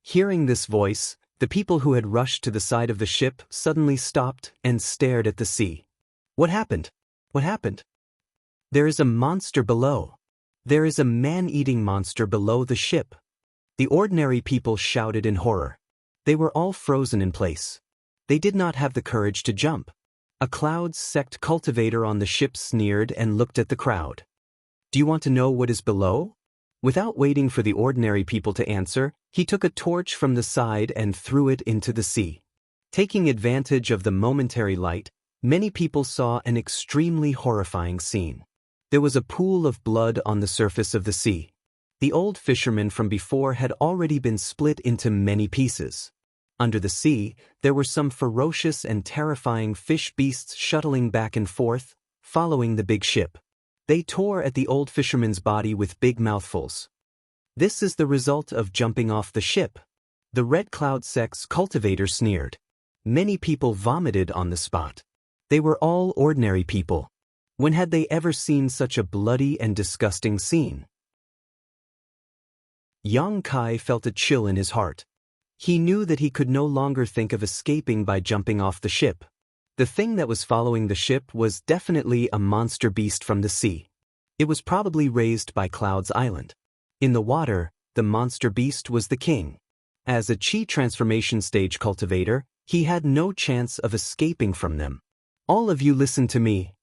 Hearing this voice, The people who had rushed to the side of the ship suddenly stopped and stared at the sea. What happened? What happened? There is a monster below. There is a man-eating monster below the ship. The ordinary people shouted in horror. They were all frozen in place. They did not have the courage to jump. A Cloud's sect cultivator on the ship sneered and looked at the crowd. Do you want to know what is below? Without waiting for the ordinary people to answer, he took a torch from the side and threw it into the sea. Taking advantage of the momentary light, many people saw an extremely horrifying scene. There was a pool of blood on the surface of the sea. The old fisherman from before had already been split into many pieces. Under the sea, there were some ferocious and terrifying fish beasts shuttling back and forth, following the big ship. They tore at the old fisherman's body with big mouthfuls. This is the result of jumping off the ship. The Red Cloud sect's cultivator sneered. Many people vomited on the spot. They were all ordinary people. When had they ever seen such a bloody and disgusting scene? Xianxia felt a chill in his heart. He knew that he could no longer think of escaping by jumping off the ship. The thing that was following the ship was definitely a monster beast from the sea. It was probably raised by Cloud's Island. In the water, the monster beast was the king. As a chi transformation stage cultivator, he had no chance of escaping from them. All of you listen to me.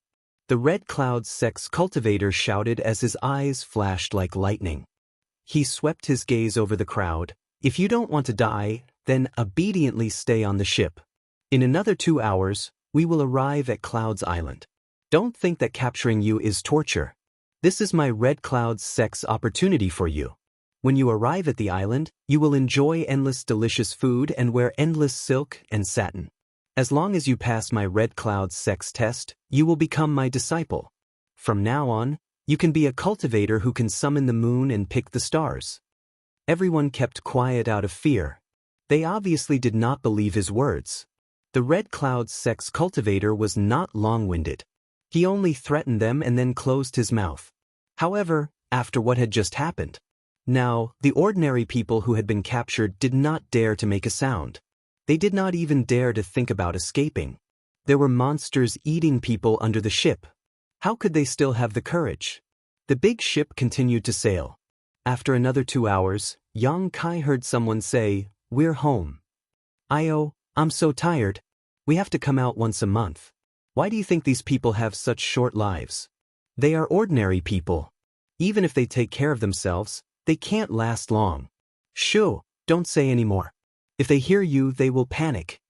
The Red Cloud sect's cultivator shouted as his eyes flashed like lightning. He swept his gaze over the crowd. If you don't want to die, then obediently stay on the ship. In another 2 hours, we will arrive at Cloud's Island. Don't think that capturing you is torture. This is my Red Cloud sect's opportunity for you. When you arrive at the island, you will enjoy endless delicious food and wear endless silk and satin. As long as you pass my Red Cloud sect's test, you will become my disciple. From now on, you can be a cultivator who can summon the moon and pick the stars. Everyone kept quiet out of fear. They obviously did not believe his words. The Red Cloud sect's cultivator was not long-winded. He only threatened them and then closed his mouth. However, after what had just happened, now, the ordinary people who had been captured did not dare to make a sound. They did not even dare to think about escaping. There were monsters eating people under the ship. How could they still have the courage? The big ship continued to sail. After another 2 hours, Xianxia heard someone say, "We're home." I'm so tired. We have to come out once a month. Why do you think these people have such short lives? They are ordinary people. Even if they take care of themselves, they can't last long. Shoo, don't say any more. If they hear you, they will panic.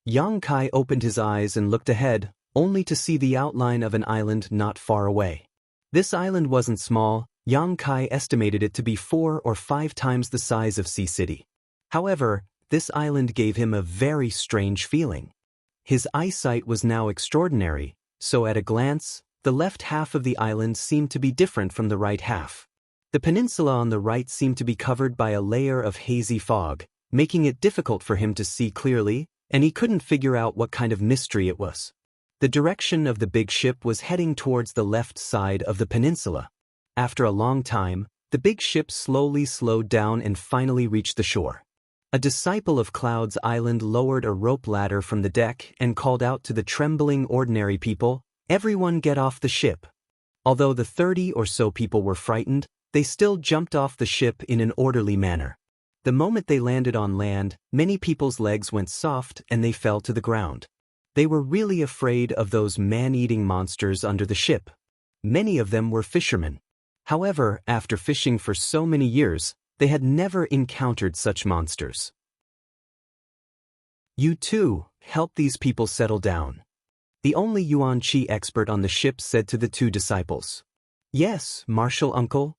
Xianxia opened his eyes and looked ahead, only to see the outline of an island not far away. This island wasn't small. Xianxia estimated it to be 4 or 5 times the size of Sea City. However, this island gave him a very strange feeling. His eyesight was now extraordinary, so at a glance, the left half of the island seemed to be different from the right half. The peninsula on the right seemed to be covered by a layer of hazy fog, making it difficult for him to see clearly, and he couldn't figure out what kind of mystery it was. The direction of the big ship was heading towards the left side of the peninsula. After a long time, the big ship slowly slowed down and finally reached the shore. A disciple of Cloud's Island lowered a rope ladder from the deck and called out to the trembling ordinary people, "Everyone get off the ship." Although the 30 or so people were frightened, they still jumped off the ship in an orderly manner. The moment they landed on land, many people's legs went soft and they fell to the ground. They were really afraid of those man-eating monsters under the ship. Many of them were fishermen. However, after fishing for so many years, they had never encountered such monsters. You too, help these people settle down. The only Yuan Qi expert on the ship said to the 2 disciples. Yes, Martial Uncle.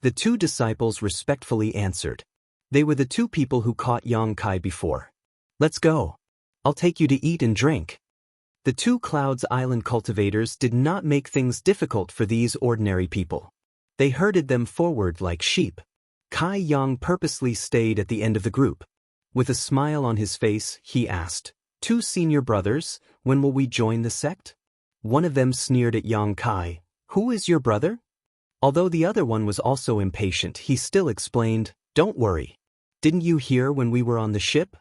The 2 disciples respectfully answered. They were the 2 people who caught Xianxia before. Let's go. I'll take you to eat and drink. The 2 Clouds Island cultivators did not make things difficult for these ordinary people. They herded them forward like sheep. Kai Yang purposely stayed at the end of the group. With a smile on his face, he asked, "2 senior brothers, when will we join the sect?" One of them sneered at Xianxia, "Who is your brother?" Although the other one was also impatient, he still explained, "Don't worry. Didn't you hear when we were on the ship?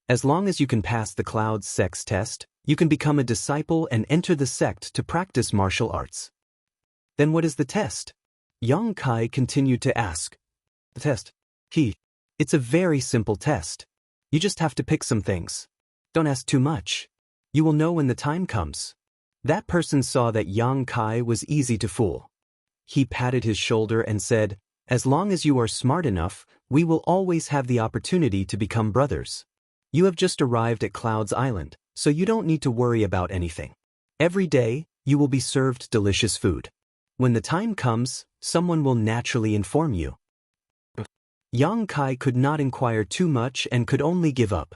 As long as you can pass the Cloud's sects test, you can become a disciple and enter the sect to practice martial arts. Then what is the test? Yang Kai continued to ask. The test? It's a very simple test. You just have to pick some things. Don't ask too much. You will know when the time comes. That person saw that Yang Kai was easy to fool. He patted his shoulder and said, as long as you are smart enough, we will always have the opportunity to become brothers. You have just arrived at Cloud's Island, so you don't need to worry about anything. Every day, you will be served delicious food. When the time comes, someone will naturally inform you. Yang Kai could not inquire too much and could only give up.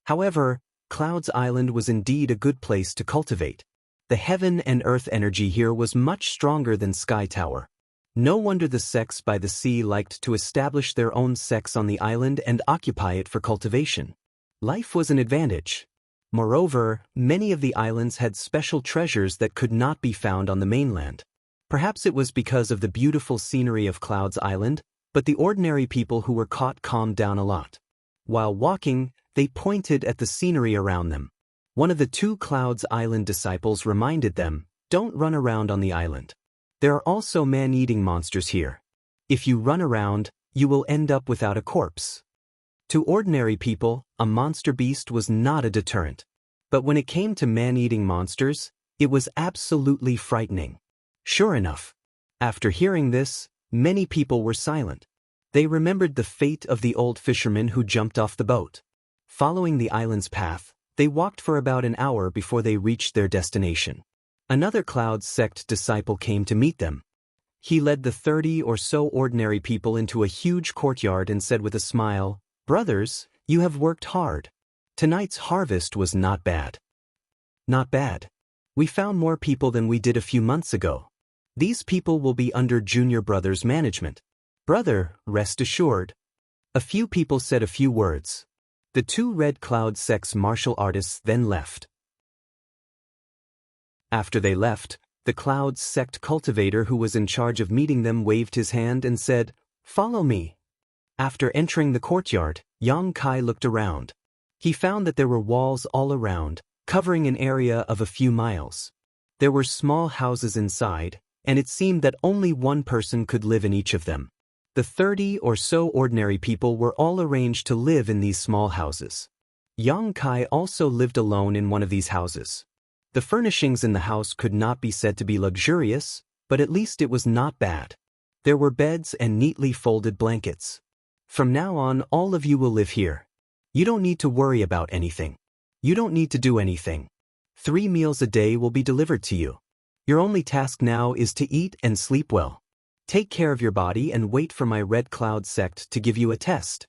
However, Cloud's Island was indeed a good place to cultivate. The heaven and earth energy here was much stronger than Sky Tower. No wonder the sects by the sea liked to establish their own sects on the island and occupy it for cultivation. Life was an advantage. Moreover, many of the islands had special treasures that could not be found on the mainland. Perhaps it was because of the beautiful scenery of Cloud's Island, but the ordinary people who were caught calmed down a lot. While walking, they pointed at the scenery around them. One of the two Cloud's Island disciples reminded them, don't run around on the island. There are also man-eating monsters here. If you run around, you will end up without a corpse. To ordinary people, a monster beast was not a deterrent. But when it came to man-eating monsters, it was absolutely frightening. Sure enough, after hearing this, many people were silent. They remembered the fate of the old fisherman who jumped off the boat. Following the island's path, they walked for about an hour before they reached their destination. Another Cloud sect disciple came to meet them. He led the 30 or so ordinary people into a huge courtyard and said with a smile, brothers, you have worked hard. Tonight's harvest was not bad. Not bad. We found more people than we did a few months ago. These people will be under Junior Brother's management. Brother, rest assured. A few people said a few words. The two Red Cloud sect's martial artists then left. After they left, the Cloud sect cultivator who was in charge of meeting them waved his hand and said, follow me. After entering the courtyard, Yang Kai looked around. He found that there were walls all around, covering an area of a few miles. There were small houses inside, and it seemed that only one person could live in each of them. The 30 or so ordinary people were all arranged to live in these small houses. Yang Kai also lived alone in one of these houses. The furnishings in the house could not be said to be luxurious, but at least it was not bad. There were beds and neatly folded blankets. From now on, all of you will live here. You don't need to worry about anything. You don't need to do anything. 3 meals a day will be delivered to you. Your only task now is to eat and sleep well. Take care of your body and wait for my Red Cloud sect to give you a test.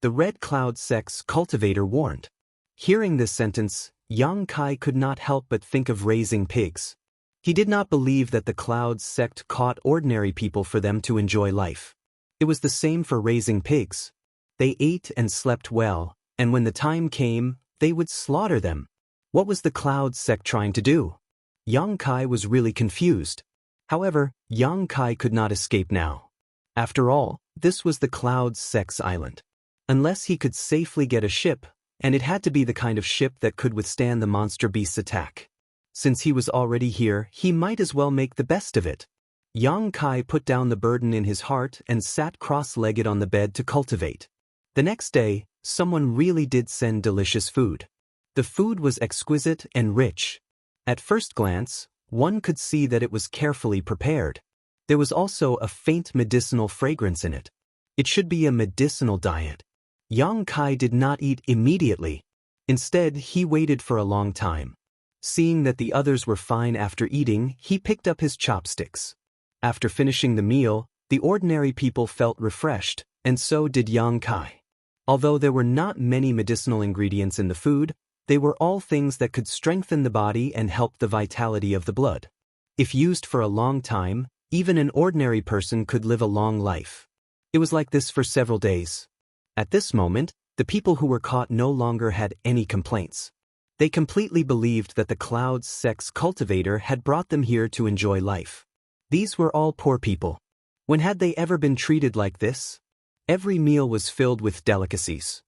The Red Cloud sect's cultivator warned. Hearing this sentence, Yang Kai could not help but think of raising pigs. He did not believe that the Cloud sect caught ordinary people for them to enjoy life. It was the same for raising pigs. They ate and slept well, and when the time came, they would slaughter them. What was the Cloud sect trying to do? Yang Kai was really confused. However, Yang Kai could not escape now. After all, this was the Cloud sect's island. Unless he could safely get a ship, and it had to be the kind of ship that could withstand the monster beast's attack. Since he was already here, he might as well make the best of it. Yang Kai put down the burden in his heart and sat cross-legged on the bed to cultivate. The next day, someone really did send delicious food. The food was exquisite and rich. At first glance, one could see that it was carefully prepared. There was also a faint medicinal fragrance in it. It should be a medicinal diet. Yang Kai did not eat immediately. Instead, he waited for a long time. Seeing that the others were fine after eating, he picked up his chopsticks. After finishing the meal, the ordinary people felt refreshed, and so did Yang Kai. Although there were not many medicinal ingredients in the food, they were all things that could strengthen the body and help the vitality of the blood. If used for a long time, even an ordinary person could live a long life. It was like this for several days. At this moment, the people who were caught no longer had any complaints. They completely believed that the Cloud sect's cultivator had brought them here to enjoy life. These were all poor people. When had they ever been treated like this? Every meal was filled with delicacies.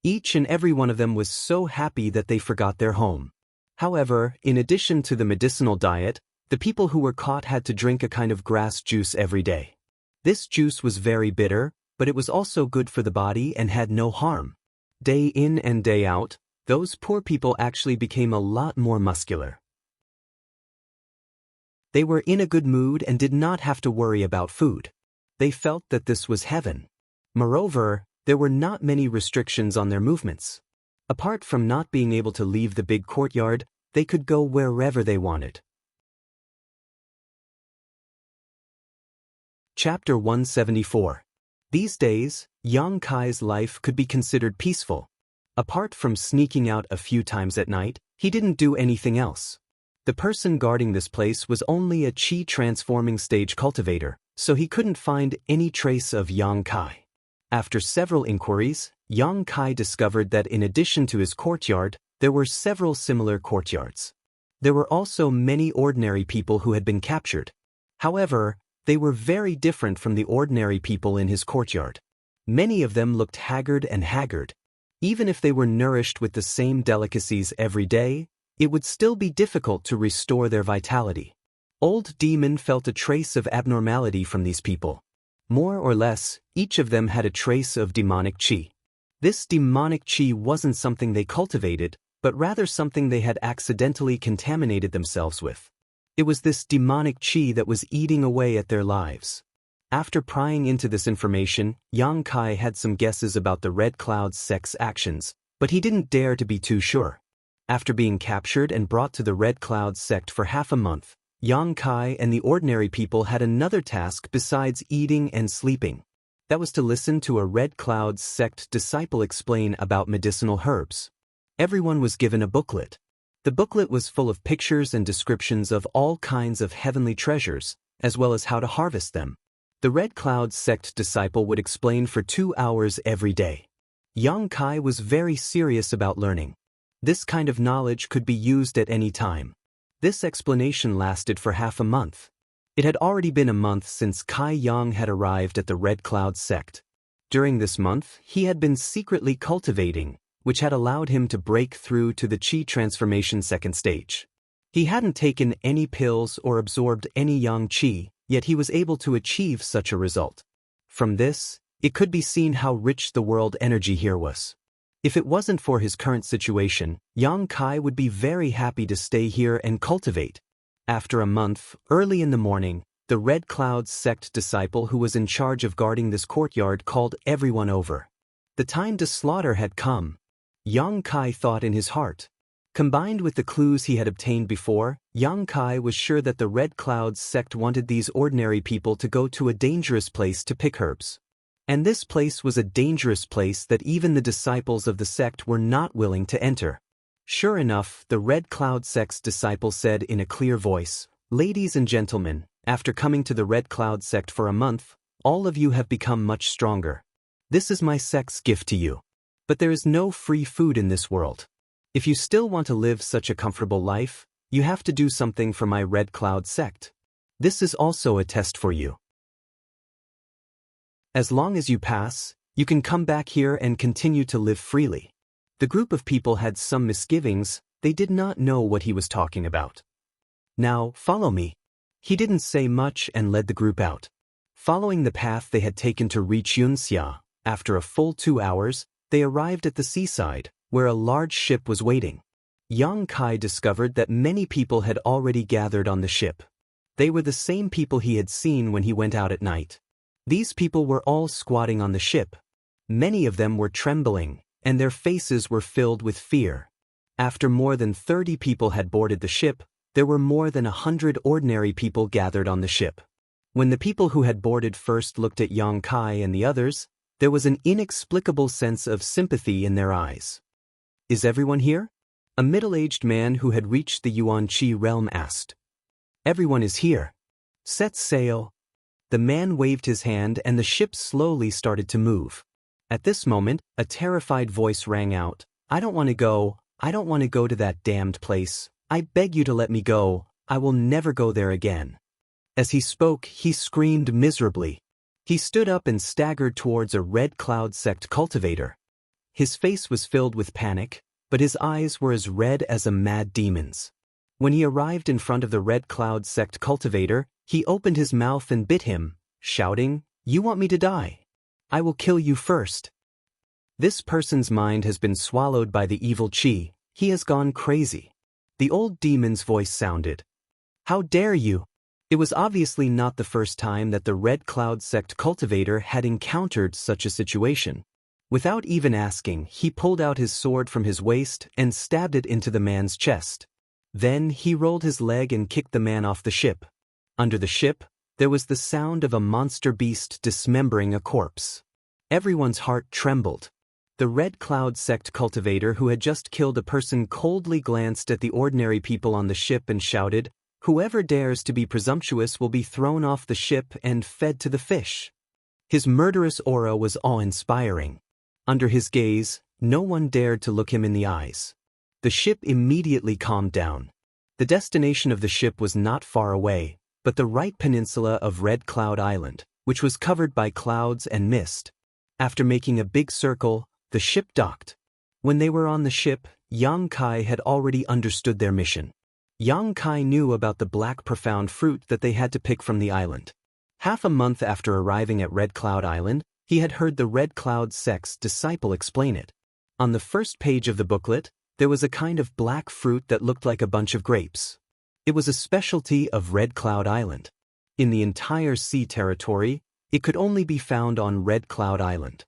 Each and every one of them was so happy that they forgot their home. However, in addition to the medicinal diet, the people who were caught had to drink a kind of grass juice every day. This juice was very bitter, but it was also good for the body and had no harm. Day in and day out, those poor people actually became a lot more muscular. They were in a good mood and did not have to worry about food. They felt that this was heaven. Moreover, there were not many restrictions on their movements. Apart from not being able to leave the big courtyard, they could go wherever they wanted. Chapter 174. These days, Xianxia's life could be considered peaceful. Apart from sneaking out a few times at night, he didn't do anything else. The person guarding this place was only a qi transforming stage cultivator, so he couldn't find any trace of Xianxia. After several inquiries, Xianxia discovered that in addition to his courtyard, there were several similar courtyards. There were also many ordinary people who had been captured. However, they were very different from the ordinary people in his courtyard. Many of them looked haggard. Even if they were nourished with the same delicacies every day, it would still be difficult to restore their vitality. Old Demon felt a trace of abnormality from these people. More or less, each of them had a trace of demonic qi. This demonic qi wasn't something they cultivated, but rather something they had accidentally contaminated themselves with. It was this demonic qi that was eating away at their lives. After prying into this information, Xianxia had some guesses about the Red Cloud sect's actions, but he didn't dare to be too sure. After being captured and brought to the Red Cloud sect for half a month, Xianxia and the ordinary people had another task besides eating and sleeping. That was to listen to a Red Cloud sect disciple explain about medicinal herbs. Everyone was given a booklet. The booklet was full of pictures and descriptions of all kinds of heavenly treasures, as well as how to harvest them. The Red Cloud sect disciple would explain for 2 hours every day. Xianxia was very serious about learning. This kind of knowledge could be used at any time. This explanation lasted for half a month. It had already been a month since Kai Yang had arrived at the Red Cloud sect. During this month, he had been secretly cultivating, which had allowed him to break through to the Qi transformation second stage. He hadn't taken any pills or absorbed any Yang Qi, yet he was able to achieve such a result. From this, it could be seen how rich the world energy here was. If it wasn't for his current situation, Xianxia would be very happy to stay here and cultivate. After a month, early in the morning, the Red Cloud sect disciple who was in charge of guarding this courtyard called everyone over. The time to slaughter had come. Xianxia thought in his heart. Combined with the clues he had obtained before, Xianxia was sure that the Red Cloud sect wanted these ordinary people to go to a dangerous place to pick herbs. And this place was a dangerous place that even the disciples of the sect were not willing to enter. Sure enough, the Red Cloud sect's disciple said in a clear voice, "Ladies and gentlemen, after coming to the Red Cloud sect for a month, all of you have become much stronger. This is my sect's gift to you. But there is no free food in this world. If you still want to live such a comfortable life, you have to do something for my Red Cloud sect. This is also a test for you. As long as you pass, you can come back here and continue to live freely." The group of people had some misgivings. They did not know what he was talking about. "Now, follow me." He didn't say much and led the group out. Following the path they had taken to reach Xianxia, after a full 2 hours, they arrived at the seaside, where a large ship was waiting. Xianxia discovered that many people had already gathered on the ship. They were the same people he had seen when he went out at night. These people were all squatting on the ship. Many of them were trembling, and their faces were filled with fear. After more than 30 people had boarded the ship, there were more than 100 ordinary people gathered on the ship. When the people who had boarded first looked at Xianxia and the others, there was an inexplicable sense of sympathy in their eyes. "Is everyone here?" A middle-aged man who had reached the Yuan-Chi realm asked. "Everyone is here. Set sail." The man waved his hand and the ship slowly started to move. At this moment, a terrified voice rang out, "I don't want to go. I don't want to go to that damned place. I beg you to let me go. I will never go there again." As he spoke, he screamed miserably. He stood up and staggered towards a Red Cloud sect cultivator. His face was filled with panic, but his eyes were as red as a mad demon's. When he arrived in front of the Red Cloud sect cultivator, he opened his mouth and bit him, shouting, "You want me to die? I will kill you first." This person's mind has been swallowed by the evil chi. He has gone crazy. The old demon's voice sounded. "How dare you?" It was obviously not the first time that the Red Cloud sect cultivator had encountered such a situation. Without even asking, he pulled out his sword from his waist and stabbed it into the man's chest. Then he rolled his leg and kicked the man off the ship. Under the ship, there was the sound of a monster beast dismembering a corpse. Everyone's heart trembled. The Red Cloud sect cultivator who had just killed a person coldly glanced at the ordinary people on the ship and shouted, "Whoever dares to be presumptuous will be thrown off the ship and fed to the fish." His murderous aura was awe-inspiring. Under his gaze, no one dared to look him in the eyes. The ship immediately calmed down. The destination of the ship was not far away, but the right peninsula of Red Cloud Island, which was covered by clouds and mist. After making a big circle, the ship docked. When they were on the ship, Xianxia had already understood their mission. Xianxia knew about the black profound fruit that they had to pick from the island. Half a month after arriving at Red Cloud Island, he had heard the Red Cloud sect's disciple explain it. On the first page of the booklet, there was a kind of black fruit that looked like a bunch of grapes. It was a specialty of Red Cloud Island. In the entire sea territory, it could only be found on Red Cloud Island.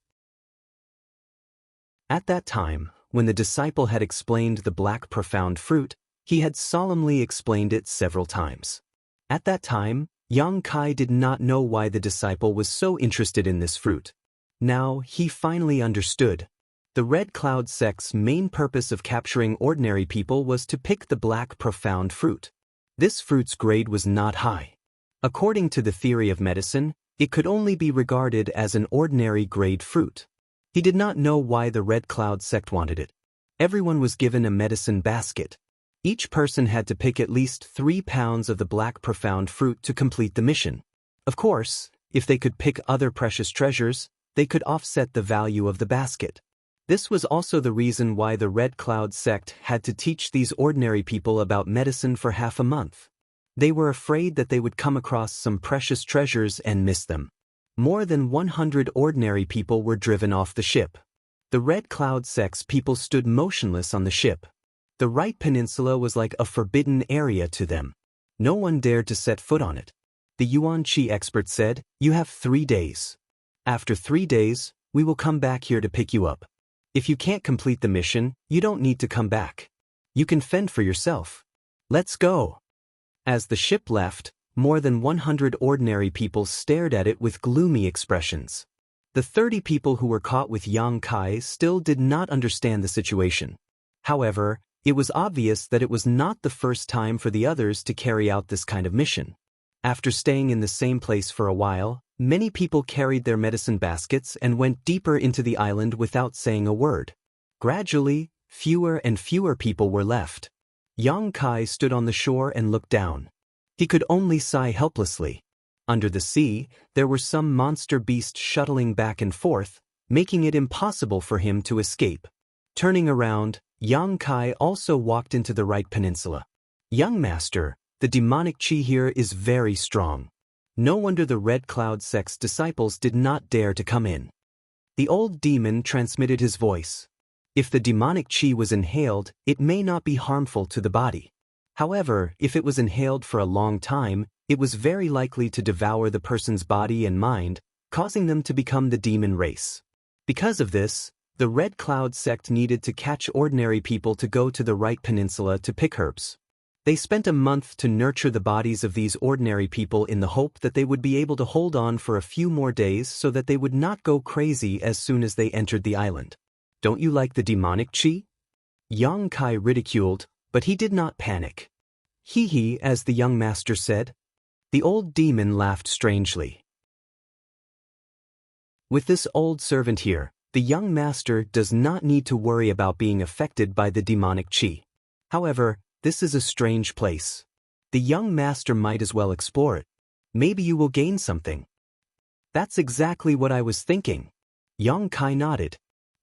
At that time, when the disciple had explained the black profound fruit, he had solemnly explained it several times. At that time, Xianxia did not know why the disciple was so interested in this fruit. Now, he finally understood. The Red Cloud sect's main purpose of capturing ordinary people was to pick the black profound fruit. This fruit's grade was not high. According to the theory of medicine, it could only be regarded as an ordinary grade fruit. He did not know why the Red Cloud sect wanted it. Everyone was given a medicine basket. Each person had to pick at least 3 pounds of the black profound fruit to complete the mission. Of course, if they could pick other precious treasures, they could offset the value of the basket. This was also the reason why the Red Cloud sect had to teach these ordinary people about medicine for half a month. They were afraid that they would come across some precious treasures and miss them. More than 100 ordinary people were driven off the ship. The Red Cloud sect's people stood motionless on the ship. The right peninsula was like a forbidden area to them. No one dared to set foot on it. The Yuan Qi expert said, "You have 3 days. After 3 days, we will come back here to pick you up. If you can't complete the mission, you don't need to come back. You can fend for yourself. Let's go." As the ship left, more than 100 ordinary people stared at it with gloomy expressions. The 30 people who were caught with Xianxia still did not understand the situation. However, it was obvious that it was not the first time for the others to carry out this kind of mission. After staying in the same place for a while, many people carried their medicine baskets and went deeper into the island without saying a word. Gradually, fewer and fewer people were left. Xianxia stood on the shore and looked down. He could only sigh helplessly. Under the sea, there were some monster beasts shuttling back and forth, making it impossible for him to escape. Turning around, Xianxia also walked into the right peninsula. "Young master, the demonic chi here is very strong. No wonder the Red Cloud sect's disciples did not dare to come in." The old demon transmitted his voice. If the demonic chi was inhaled, it may not be harmful to the body. However, if it was inhaled for a long time, it was very likely to devour the person's body and mind, causing them to become the demon race. Because of this, the Red Cloud sect needed to catch ordinary people to go to the right peninsula to pick herbs. They spent a month to nurture the bodies of these ordinary people in the hope that they would be able to hold on for a few more days so that they would not go crazy as soon as they entered the island. "Don't you like the demonic chi?" Xianxia ridiculed, but he did not panic. "Hee," as the young master said. The old demon laughed strangely. With this old servant here, the young master does not need to worry about being affected by the demonic chi. However, this is a strange place. The young master might as well explore it. Maybe you will gain something. "That's exactly what I was thinking." Xianxia nodded.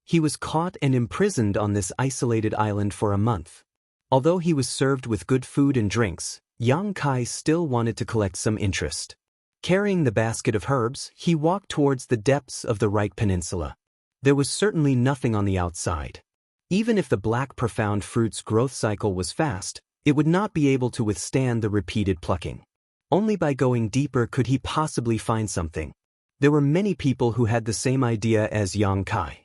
He was caught and imprisoned on this isolated island for a month. Although he was served with good food and drinks, Yang Kai still wanted to collect some interest. Carrying the basket of herbs, he walked towards the depths of the right peninsula. There was certainly nothing on the outside. Even if the black profound fruit's growth cycle was fast, it would not be able to withstand the repeated plucking. Only by going deeper could he possibly find something. There were many people who had the same idea as Yang Kai.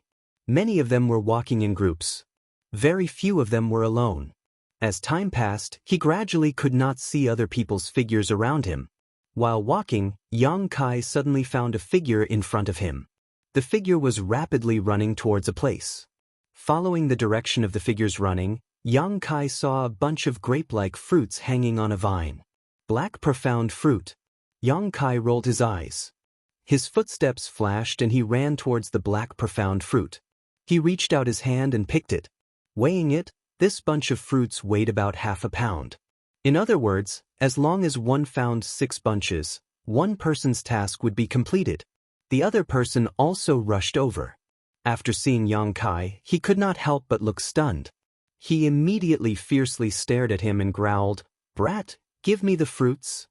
Many of them were walking in groups. Very few of them were alone. As time passed, he gradually could not see other people's figures around him. While walking, Yang Kai suddenly found a figure in front of him. The figure was rapidly running towards a place. Following the direction of the figure's running, Yang Kai saw a bunch of grape-like fruits hanging on a vine. Black profound fruit. Yang Kai rolled his eyes. His footsteps flashed and he ran towards the black profound fruit. He reached out his hand and picked it. Weighing it, this bunch of fruits weighed about half a pound. In other words, as long as one found 6 bunches, one person's task would be completed. The other person also rushed over. After seeing Yang Kai, he could not help but look stunned. He immediately fiercely stared at him and growled, "Brat, give me the fruits."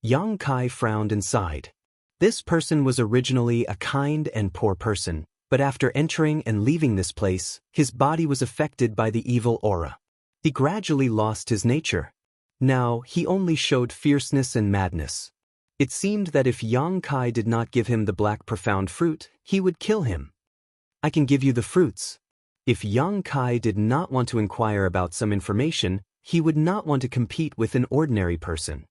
Yang Kai frowned and sighed. This person was originally a kind and poor person, but after entering and leaving this place, his body was affected by the evil aura. He gradually lost his nature. Now, he only showed fierceness and madness. It seemed that if Yang Kai did not give him the black profound fruit, he would kill him. "I can give you the fruits." If Yang Kai did not want to inquire about some information, he would not want to compete with an ordinary person.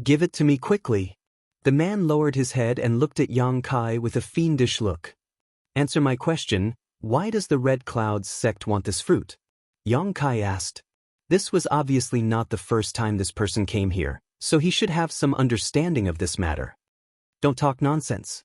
"Give it to me quickly." The man lowered his head and looked at Yang Kai with a fiendish look. "Answer my question, why does the Red Clouds sect want this fruit?" Yang Kai asked. This was obviously not the first time this person came here, so he should have some understanding of this matter. "Don't talk nonsense.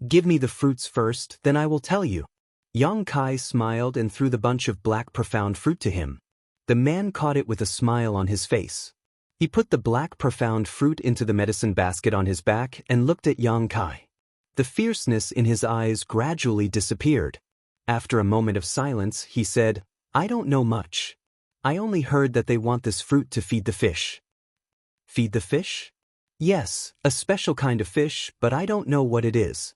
Give me the fruits first, then I will tell you." Yang Kai smiled and threw the bunch of black profound fruit to him. The man caught it with a smile on his face. He put the black profound fruit into the medicine basket on his back and looked at Yang Kai. The fierceness in his eyes gradually disappeared. After a moment of silence, he said, "I don't know much. I only heard that they want this fruit to feed the fish." "Feed the fish?" "Yes, a special kind of fish, but I don't know what it is."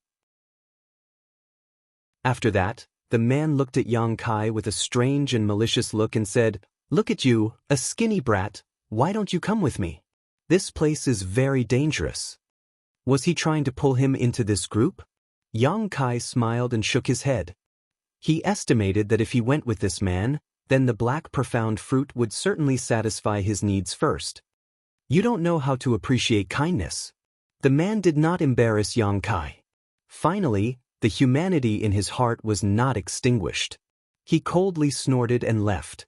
After that, the man looked at Yang Kai with a strange and malicious look and said, "Look at you, a skinny brat, why don't you come with me? This place is very dangerous." Was he trying to pull him into this group? Yang Kai smiled and shook his head. He estimated that if he went with this man, then the black profound fruit would certainly satisfy his needs first. "You don't know how to appreciate kindness." The man did not embarrass Yang Kai. Finally, the humanity in his heart was not extinguished. He coldly snorted and left.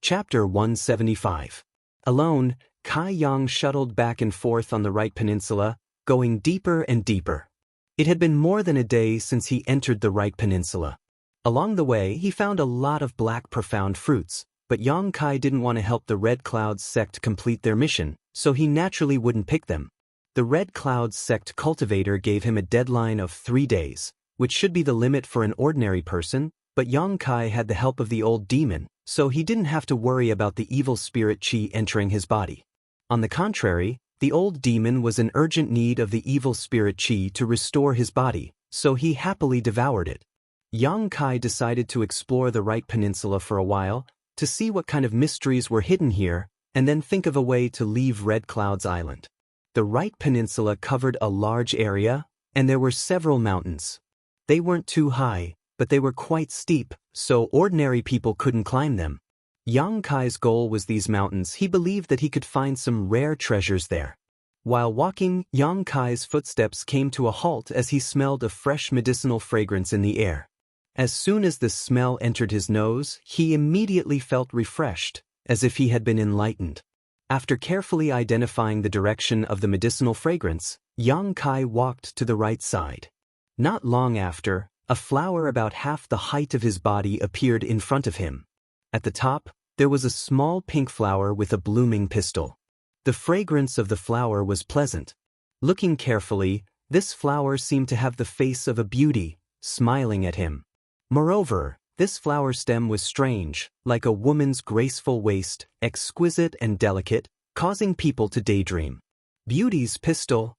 Chapter 175. Alone, Kai Yang shuttled back and forth on the right peninsula, going deeper and deeper. It had been more than a day since he entered the right peninsula. Along the way, he found a lot of black profound fruits, but Yang Kai didn't want to help the Red Clouds sect complete their mission, so he naturally wouldn't pick them. The Red Clouds sect cultivator gave him a deadline of 3 days, which should be the limit for an ordinary person, but Yang Kai had the help of the old demon, so he didn't have to worry about the evil spirit chi entering his body. On the contrary, the old demon was in urgent need of the evil spirit chi to restore his body, so he happily devoured it. Yang Kai decided to explore the right peninsula for a while, to see what kind of mysteries were hidden here, and then think of a way to leave Red Clouds Island. The right peninsula covered a large area, and there were several mountains. They weren't too high, but they were quite steep, so ordinary people couldn't climb them. Yang Kai's goal was these mountains. He believed that he could find some rare treasures there. While walking, Yang Kai's footsteps came to a halt as he smelled a fresh medicinal fragrance in the air. As soon as the smell entered his nose, he immediately felt refreshed, as if he had been enlightened. After carefully identifying the direction of the medicinal fragrance, Yang Kai walked to the right side. Not long after, a flower about half the height of his body appeared in front of him. At the top, there was a small pink flower with a blooming pistil. The fragrance of the flower was pleasant. Looking carefully, This flower seemed to have the face of a beauty, smiling at him. Moreover, this flower stem was strange, like a woman's graceful waist, exquisite and delicate, causing people to daydream. Beauty's pistol?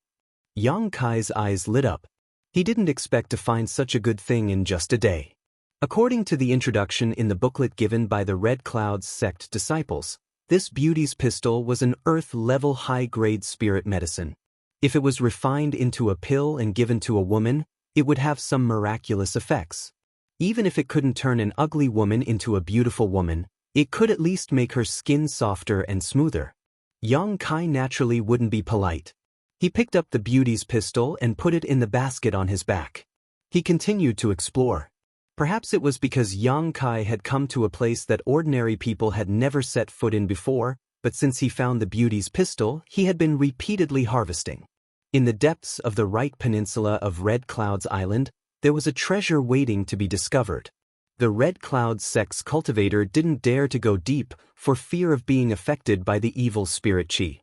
Yang Kai's eyes lit up. He didn't expect to find such a good thing in just a day. According to the introduction in the booklet given by the Red Cloud's sect disciples, this beauty's pistol was an earth-level high-grade spirit medicine. If it was refined into a pill and given to a woman, it would have some miraculous effects. Even if it couldn't turn an ugly woman into a beautiful woman, it could at least make her skin softer and smoother. Yang Kai naturally wouldn't be polite. He picked up the beauty's pistol and put it in the basket on his back. He continued to explore. Perhaps it was because Yang Kai had come to a place that ordinary people had never set foot in before, but since he found the beauty's pistol, he had been repeatedly harvesting. In the depths of the Right Peninsula of Red Cloud's Island, there was a treasure waiting to be discovered. The Red Cloud sect's cultivator didn't dare to go deep for fear of being affected by the evil spirit chi.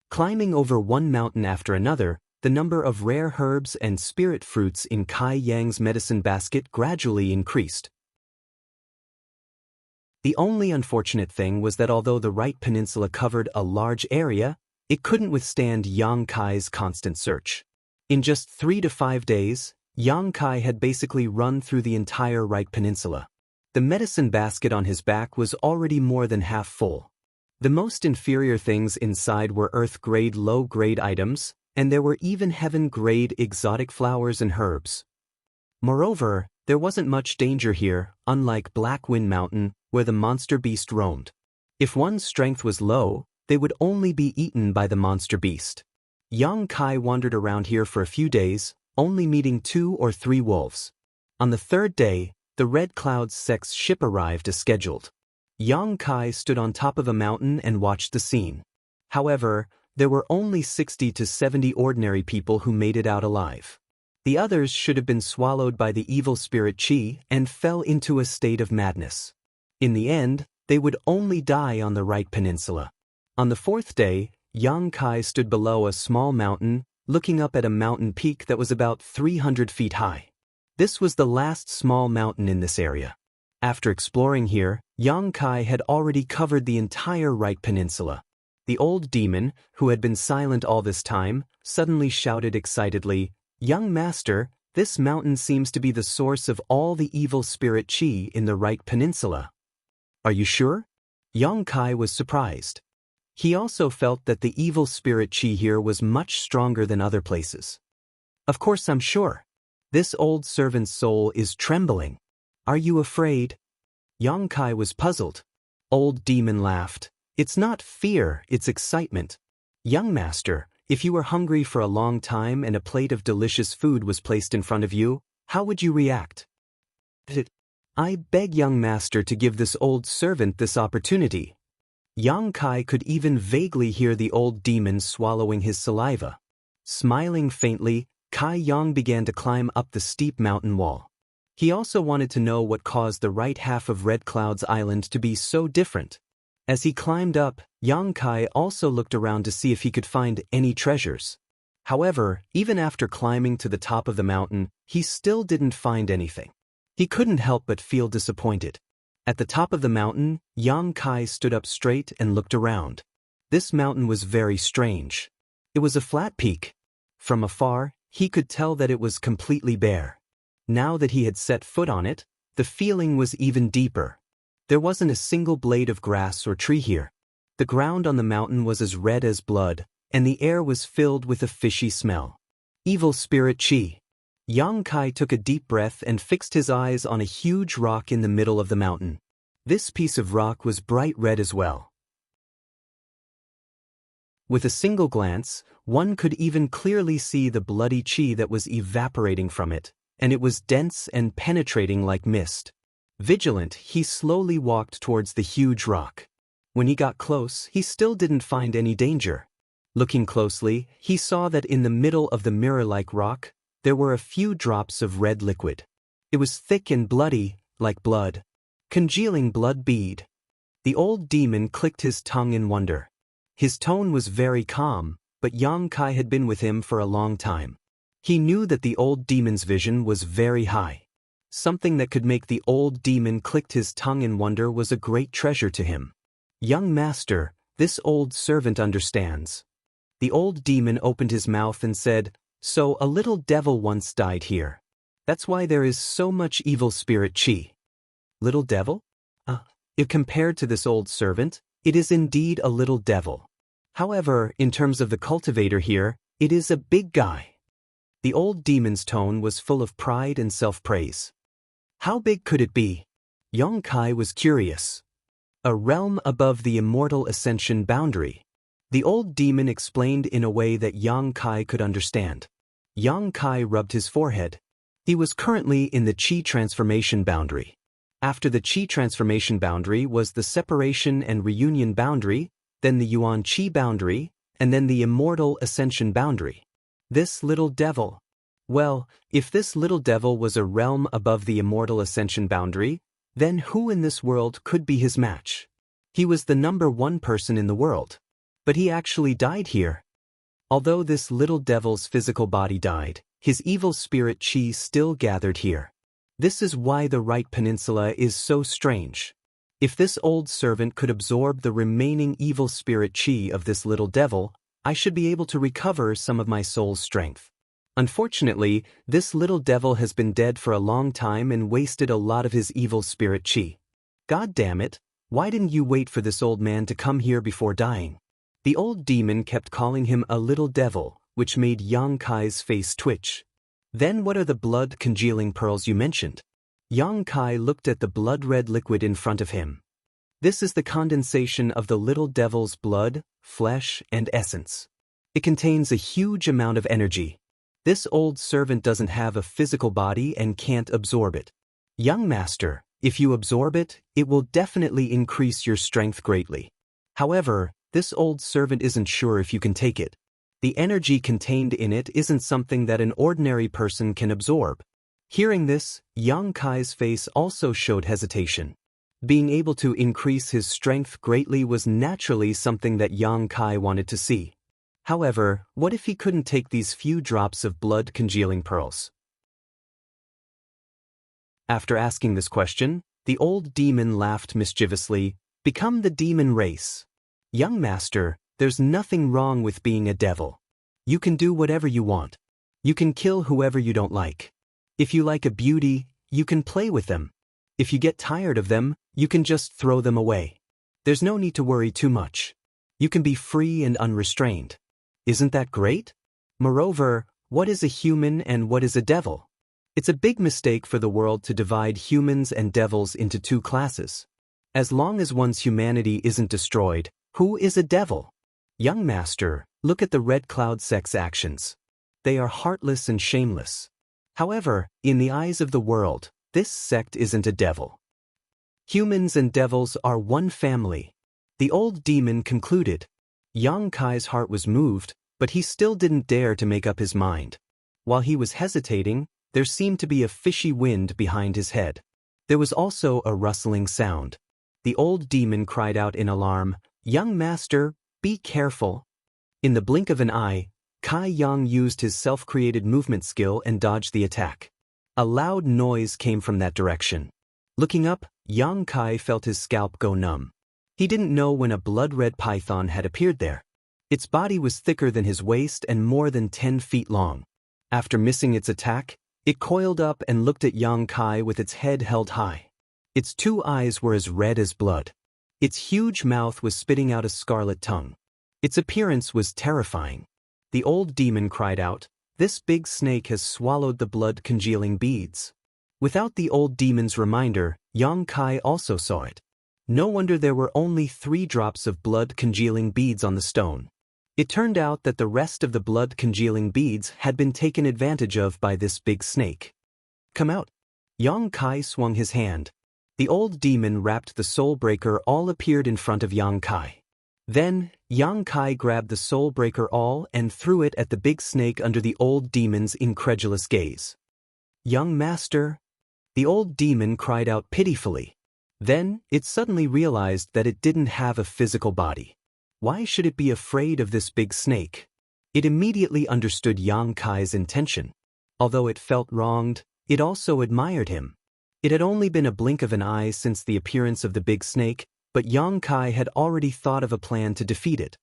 Climbing over one mountain after another, the number of rare herbs and spirit fruits in Kai Yang's medicine basket gradually increased. The only unfortunate thing was that although the Right Peninsula covered a large area, it couldn't withstand Yang Kai's constant search. In just 3 to 5 days, Yang Kai had basically run through the entire Right Peninsula. The medicine basket on his back was already more than half full. The most inferior things inside were earth-grade low-grade items, and there were even heaven-grade exotic flowers and herbs. Moreover, there wasn't much danger here, unlike Black Wind Mountain, where the monster beast roamed. If one's strength was low, they would only be eaten by the monster beast. Yang Kai wandered around here for a few days, only meeting 2 or 3 wolves. On the 3rd day, the Red Cloud sect's ship arrived as scheduled. Yang Kai stood on top of a mountain and watched the scene. However, there were only 60 to 70 ordinary people who made it out alive. The others should have been swallowed by the evil spirit chi and fell into a state of madness. In the end, they would only die on the Right Peninsula. On the 4th day, Yang Kai stood below a small mountain, looking up at a mountain peak that was about 300 feet high. This was the last small mountain in this area. After exploring here, Yang Kai had already covered the entire Right Peninsula. The old demon, who had been silent all this time, suddenly shouted excitedly, "Young master, this mountain seems to be the source of all the evil spirit chi in the Right Peninsula." "Are you sure?" Yang Kai was surprised. He also felt that the evil spirit chi here was much stronger than other places. "Of course I'm sure. This old servant's soul is trembling. Are you afraid?" Yang Kai was puzzled. Old demon laughed. "It's not fear, it's excitement. Young master, if you were hungry for a long time and a plate of delicious food was placed in front of you, how would you react?" "I beg young master to give this old servant this opportunity." Yang Kai could even vaguely hear the old demon swallowing his saliva. Smiling faintly, Kai Yang began to climb up the steep mountain wall. He also wanted to know what caused the right half of Red Cloud's island to be so different. As he climbed up, Yang Kai also looked around to see if he could find any treasures. However, even after climbing to the top of the mountain, he still didn't find anything. He couldn't help but feel disappointed. At the top of the mountain, Yang Kai stood up straight and looked around. This mountain was very strange. It was a flat peak. From afar, he could tell that it was completely bare. Now that he had set foot on it, the feeling was even deeper. There wasn't a single blade of grass or tree here. The ground on the mountain was as red as blood, and the air was filled with a fishy smell. Evil spirit chi. Yang Kai took a deep breath and fixed his eyes on a huge rock in the middle of the mountain. This piece of rock was bright red as well. With a single glance, one could even clearly see the bloody chi that was evaporating from it, and it was dense and penetrating like mist. Vigilant, he slowly walked towards the huge rock. When he got close, he still didn't find any danger. Looking closely, he saw that in the middle of the mirror-like rock, there were a few drops of red liquid. It was thick and bloody, like blood. Congealing blood bead. The old demon clicked his tongue in wonder. His tone was very calm, but Yang Kai had been with him for a long time. He knew that the old demon's vision was very high. Something that could make the old demon click his tongue in wonder was a great treasure to him. Young master, this old servant understands. The old demon opened his mouth and said, "So a little devil once died here. That's why there is so much evil spirit chi." Little devil? If compared to this old servant, it is indeed a little devil. However, in terms of the cultivator here, it is a big guy. The old demon's tone was full of pride and self-praise. How big could it be? Xianxia was curious. A realm above the immortal ascension boundary. The old demon explained in a way that Xianxia could understand. Xianxia rubbed his forehead. He was currently in the Qi transformation boundary. After the Qi transformation boundary was the separation and reunion boundary, then the Yuan Qi boundary, and then the immortal ascension boundary. This little devil. Well, if this little devil was a realm above the immortal ascension boundary, then who in this world could be his match? He was the #1 person in the world. But he actually died here. Although this little devil's physical body died, his evil spirit chi still gathered here. This is why the Right Peninsula is so strange. If this old servant could absorb the remaining evil spirit chi of this little devil, I should be able to recover some of my soul's strength. Unfortunately, this little devil has been dead for a long time and wasted a lot of his evil spirit chi. God damn it, why didn't you wait for this old man to come here before dying? The old demon kept calling him a little devil, which made Xianxia's face twitch. Then what are the blood congealing pearls you mentioned? Xianxia looked at the blood-red liquid in front of him. This is the condensation of the little devil's blood, flesh, and essence. It contains a huge amount of energy. This old servant doesn't have a physical body and can't absorb it. Young master, if you absorb it, it will definitely increase your strength greatly. However, this old servant isn't sure if you can take it. The energy contained in it isn't something that an ordinary person can absorb. Hearing this, Xianxia's face also showed hesitation. Being able to increase his strength greatly was naturally something that Xianxia wanted to see. However, what if he couldn't take these few drops of blood congealing pearls? After asking this question, the old demon laughed mischievously. Become the demon race. Young master, there's nothing wrong with being a devil. You can do whatever you want. You can kill whoever you don't like. If you like a beauty, you can play with them. If you get tired of them, you can just throw them away. There's no need to worry too much. You can be free and unrestrained. Isn't that great? Moreover, what is a human and what is a devil? It's a big mistake for the world to divide humans and devils into two classes. As long as one's humanity isn't destroyed, who is a devil? Young master, look at the Red Cloud sect's actions. They are heartless and shameless. However, in the eyes of the world, this sect isn't a devil. Humans and devils are one family. The old demon concluded. Xianxia's heart was moved, but he still didn't dare to make up his mind. While he was hesitating, there seemed to be a fishy wind behind his head. There was also a rustling sound. The old demon cried out in alarm, "Young master, be careful." In the blink of an eye, Kai Yang used his self-created movement skill and dodged the attack. A loud noise came from that direction. Looking up, Xianxia felt his scalp go numb. He didn't know when a blood-red python had appeared there. Its body was thicker than his waist and more than 10 feet long. After missing its attack, it coiled up and looked at Xianxia with its head held high. Its two eyes were as red as blood. Its huge mouth was spitting out a scarlet tongue. Its appearance was terrifying. The old demon cried out, "This big snake has swallowed the blood-congealing beads." Without the old demon's reminder, Xianxia also saw it. No wonder there were only 3 drops of blood-congealing beads on the stone. It turned out that the rest of the blood-congealing beads had been taken advantage of by this big snake. "Come out." Xianxia swung his hand. The old demon wrapped the soul breaker all appeared in front of Xianxia. Then, Xianxia grabbed the soul breaker all and threw it at the big snake under the old demon's incredulous gaze. "Young master," the old demon cried out pitifully. Then, it suddenly realized that it didn't have a physical body. Why should it be afraid of this big snake? It immediately understood Yang Kai's intention. Although it felt wronged, it also admired him. It had only been a blink of an eye since the appearance of the big snake, but Yang Kai had already thought of a plan to defeat it.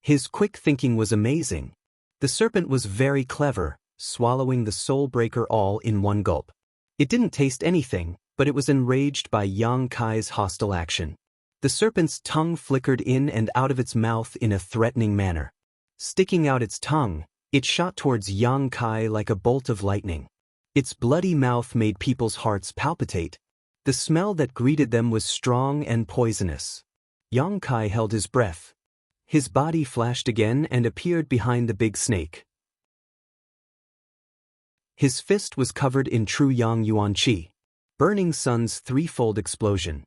His quick thinking was amazing. The serpent was very clever, swallowing the soul breaker all in one gulp. It didn't taste anything, but it was enraged by Yang Kai's hostile action. The serpent's tongue flickered in and out of its mouth in a threatening manner. Sticking out its tongue, it shot towards Yang Kai like a bolt of lightning. Its bloody mouth made people's hearts palpitate. The smell that greeted them was strong and poisonous. Yang Kai held his breath. His body flashed again and appeared behind the big snake. His fist was covered in true Yang Yuan Qi. Burning Sun's threefold explosion.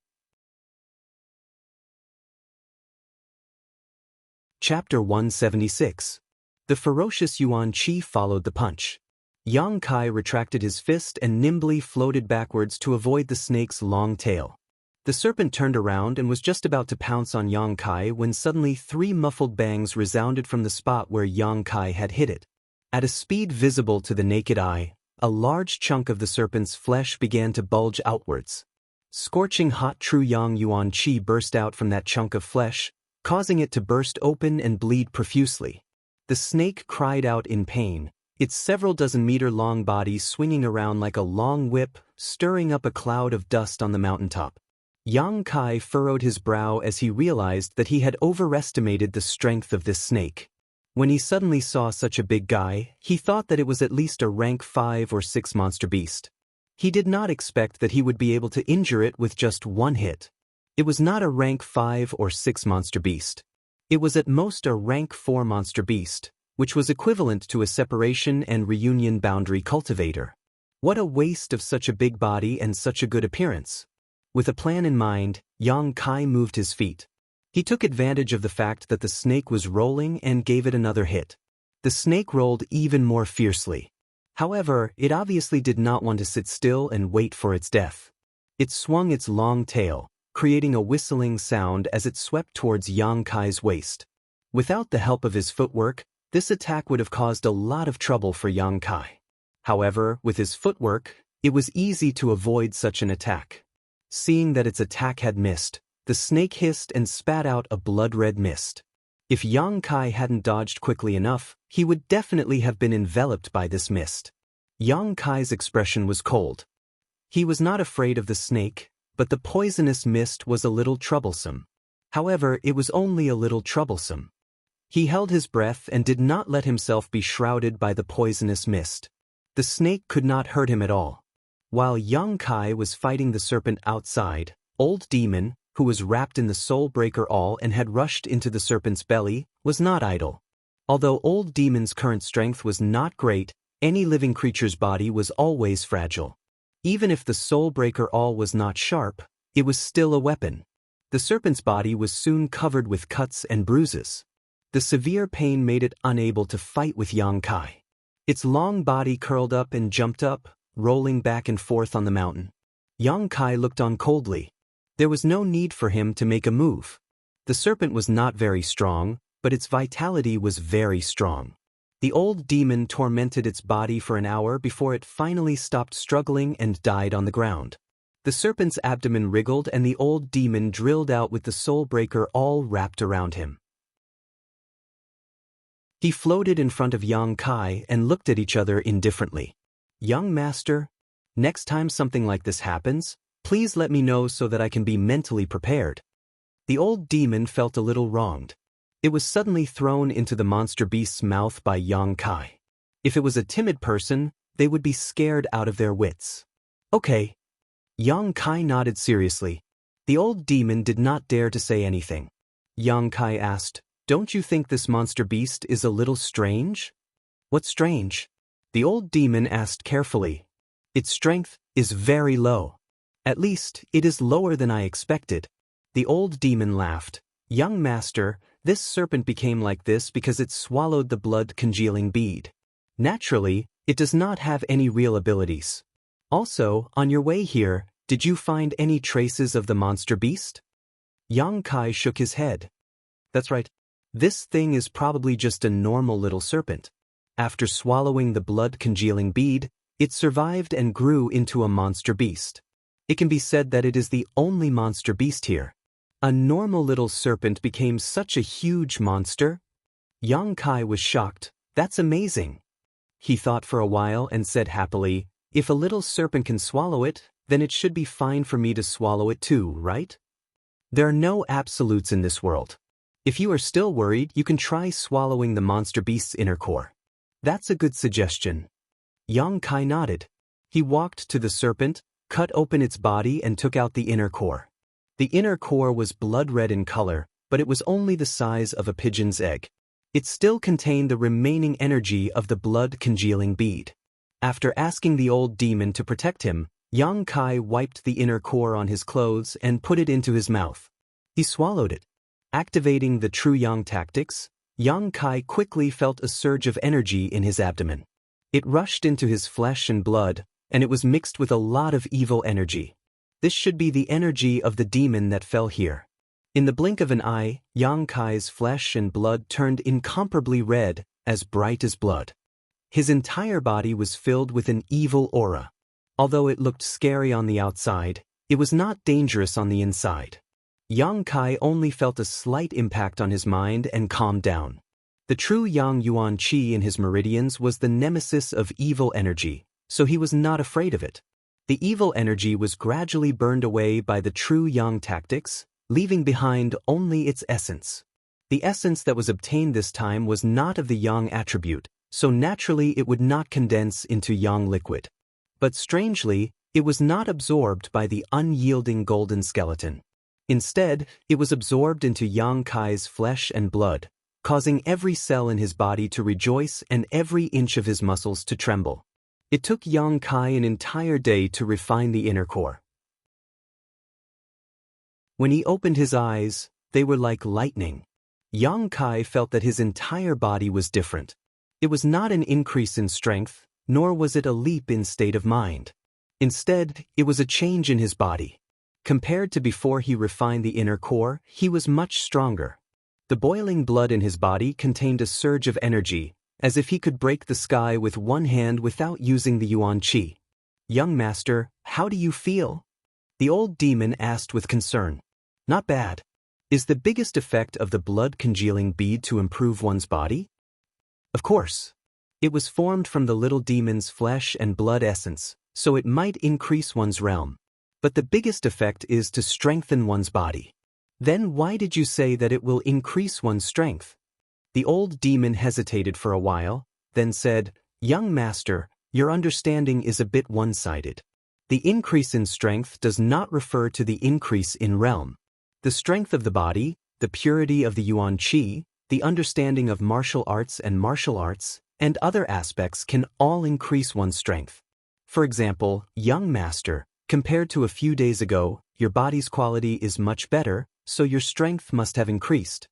Chapter 176. The ferocious Yuan Qi followed the punch. Yang Kai retracted his fist and nimbly floated backwards to avoid the snake's long tail. The serpent turned around and was just about to pounce on Yang Kai when suddenly 3 muffled bangs resounded from the spot where Yang Kai had hit it. At a speed visible to the naked eye, a large chunk of the serpent's flesh began to bulge outwards. Scorching hot true Yang Yuan Qi burst out from that chunk of flesh, causing it to burst open and bleed profusely. The snake cried out in pain, its several dozen meter-long body swinging around like a long whip, stirring up a cloud of dust on the mountaintop. Yang Kai furrowed his brow as he realized that he had overestimated the strength of this snake. When he suddenly saw such a big guy, he thought that it was at least a rank 5 or 6 monster beast. He did not expect that he would be able to injure it with just one hit. It was not a rank 5 or 6 monster beast. It was at most a rank 4 monster beast, which was equivalent to a separation and reunion boundary cultivator. What a waste of such a big body and such a good appearance. With a plan in mind, Yang Kai moved his feet. He took advantage of the fact that the snake was rolling and gave it another hit. The snake rolled even more fiercely. However, it obviously did not want to sit still and wait for its death. It swung its long tail, creating a whistling sound as it swept towards Yang Kai's waist. Without the help of his footwork, this attack would have caused a lot of trouble for Yang Kai. However, with his footwork, it was easy to avoid such an attack. Seeing that its attack had missed, the snake hissed and spat out a blood-red mist. If Yang Kai hadn't dodged quickly enough, he would definitely have been enveloped by this mist. Yang Kai's expression was cold. He was not afraid of the snake, but the poisonous mist was a little troublesome. However, it was only a little troublesome. He held his breath and did not let himself be shrouded by the poisonous mist. The snake could not hurt him at all. While Yang Kai was fighting the serpent outside, Old Demon, who was wrapped in the soul breaker all and had rushed into the serpent's belly, was not idle. Although Old Demon's current strength was not great, any living creature's body was always fragile. Even if the soul breaker all was not sharp, it was still a weapon. The serpent's body was soon covered with cuts and bruises. The severe pain made it unable to fight with Yang Kai. Its long body curled up and jumped up, rolling back and forth on the mountain. Yang Kai looked on coldly. There was no need for him to make a move. The serpent was not very strong, but its vitality was very strong. The old demon tormented its body for an hour before it finally stopped struggling and died on the ground. The serpent's abdomen wriggled and the old demon drilled out with the soul breaker all wrapped around him. He floated in front of Yang Kai and looked at each other indifferently. Young master, next time something like this happens, please let me know so that I can be mentally prepared. The old demon felt a little wronged. It was suddenly thrown into the monster beast's mouth by Yang Kai. If it was a timid person, they would be scared out of their wits. Okay. Yang Kai nodded seriously. The old demon did not dare to say anything. Yang Kai asked, "Don't you think this monster beast is a little strange?" "What's strange?" The old demon asked carefully. "Its strength is very low. At least, it is lower than I expected." The old demon laughed. "Young master, this serpent became like this because it swallowed the blood-congealing bead. Naturally, it does not have any real abilities. Also, on your way here, did you find any traces of the monster beast?" Yang Kai shook his head. "That's right. This thing is probably just a normal little serpent. After swallowing the blood-congealing bead, it survived and grew into a monster beast. It can be said that it is the only monster beast here. A normal little serpent became such a huge monster? Yang Kai was shocked. That's amazing. He thought for a while and said happily, if a little serpent can swallow it, then it should be fine for me to swallow it too, right? There are no absolutes in this world. If you are still worried, you can try swallowing the monster beast's inner core. That's a good suggestion. Yang Kai nodded. He walked to the serpent, cut open its body and took out the inner core. The inner core was blood red in color, but it was only the size of a pigeon's egg. It still contained the remaining energy of the blood-congealing bead. After asking the old demon to protect him, Yang Kai wiped the inner core on his clothes and put it into his mouth. He swallowed it. Activating the true Yang tactics, Yang Kai quickly felt a surge of energy in his abdomen. It rushed into his flesh and blood, and it was mixed with a lot of evil energy. This should be the energy of the demon that fell here. In the blink of an eye, Yang Kai's flesh and blood turned incomparably red, as bright as blood. His entire body was filled with an evil aura. Although it looked scary on the outside, it was not dangerous on the inside. Yang Kai only felt a slight impact on his mind and calmed down. The true Yang Yuan Qi in his meridians was the nemesis of evil energy, so he was not afraid of it. The evil energy was gradually burned away by the true Yang tactics, leaving behind only its essence. The essence that was obtained this time was not of the Yang attribute, so naturally it would not condense into Yang liquid. But strangely, it was not absorbed by the unyielding golden skeleton. Instead, it was absorbed into Yang Kai's flesh and blood, causing every cell in his body to rejoice and every inch of his muscles to tremble. It took Yang Kai an entire day to refine the inner core. When he opened his eyes, they were like lightning. Yang Kai felt that his entire body was different. It was not an increase in strength, nor was it a leap in state of mind. Instead, it was a change in his body. Compared to before he refined the inner core, he was much stronger. The boiling blood in his body contained a surge of energy, as if he could break the sky with one hand without using the Yuan Qi. Young master, how do you feel? The old demon asked with concern. Not bad. Is the biggest effect of the blood-congealing bead to improve one's body? Of course. It was formed from the little demon's flesh and blood essence, so it might increase one's realm. But the biggest effect is to strengthen one's body. Then why did you say that it will increase one's strength? The old demon hesitated for a while, then said, Young master, your understanding is a bit one-sided. The increase in strength does not refer to the increase in realm. The strength of the body, the purity of the Yuan Qi, the understanding of martial arts and other aspects can all increase one's strength. For example, young master, compared to a few days ago, your body's quality is much better, so your strength must have increased.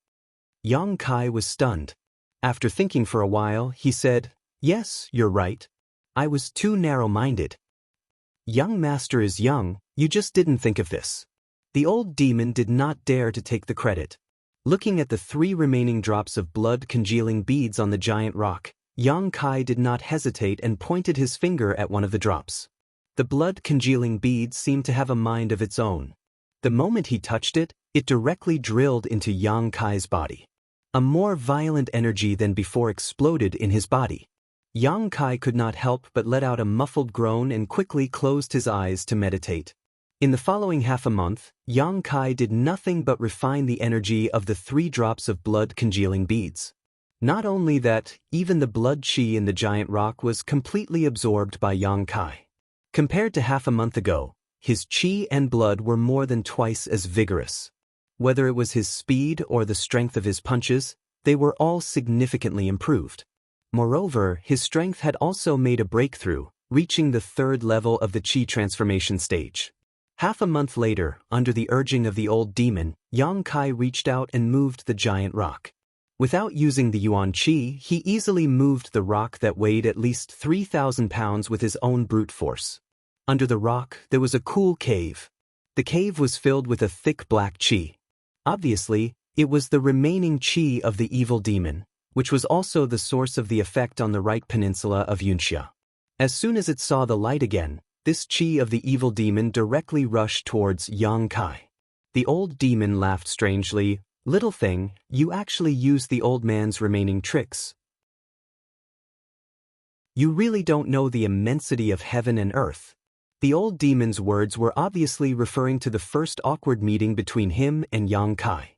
Yang Kai was stunned. After thinking for a while, he said, Yes, you're right. I was too narrow-minded. Young master is young, you just didn't think of this. The old demon did not dare to take the credit. Looking at the 3 remaining drops of blood-congealing beads on the giant rock, Yang Kai did not hesitate and pointed his finger at one of the drops. The blood-congealing bead seemed to have a mind of its own. The moment he touched it, it directly drilled into Yang Kai's body. A more violent energy than before exploded in his body. Yang Kai could not help but let out a muffled groan and quickly closed his eyes to meditate. In the following half a month, Yang Kai did nothing but refine the energy of the 3 drops of blood-congealing beads. Not only that, even the blood qi in the giant rock was completely absorbed by Yang Kai. Compared to half a month ago, his qi and blood were more than twice as vigorous. Whether it was his speed or the strength of his punches, they were all significantly improved. Moreover, his strength had also made a breakthrough, reaching the 3rd level of the qi transformation stage. Half a month later, under the urging of the old demon, Yang Kai reached out and moved the giant rock. Without using the Yuan Qi, he easily moved the rock that weighed at least 3,000 pounds with his own brute force. Under the rock, there was a cool cave. The cave was filled with a thick black qi. Obviously, It was the remaining qi of the evil demon, which was also the source of the effect on the right peninsula of Xianxia. As soon as it saw the light again, this qi of the evil demon directly rushed towards Yang Kai. The old demon laughed strangely. "Little thing, you actually used the old man's remaining tricks. You really don't know the immensity of heaven and earth." The old demon's words were obviously referring to the first awkward meeting between him and Yang Kai.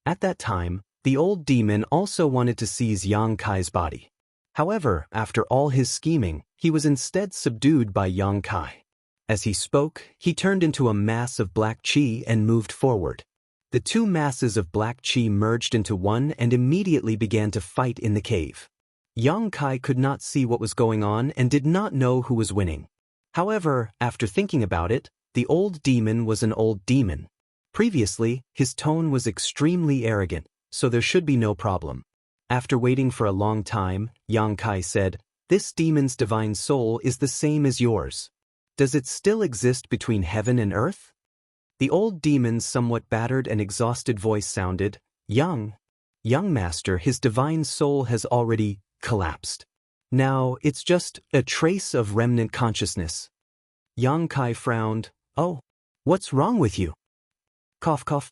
At that time, the old demon also wanted to seize Yang Kai's body. However, after all his scheming, he was instead subdued by Yang Kai. As he spoke, he turned into a mass of black qi and moved forward. The two masses of black qi merged into one and immediately began to fight in the cave. Yang Kai could not see what was going on and did not know who was winning. However, after thinking about it, the old demon was an old demon. Previously, his tone was extremely arrogant, so there should be no problem. After waiting for a long time, Yang Kai said, "This demon's divine soul is the same as yours. Does it still exist between heaven and earth?" The old demon's somewhat battered and exhausted voice sounded, Young Master, his divine soul has already collapsed. Now, it's just a trace of remnant consciousness." Yang Kai frowned. "Oh, what's wrong with you?" Cough cough.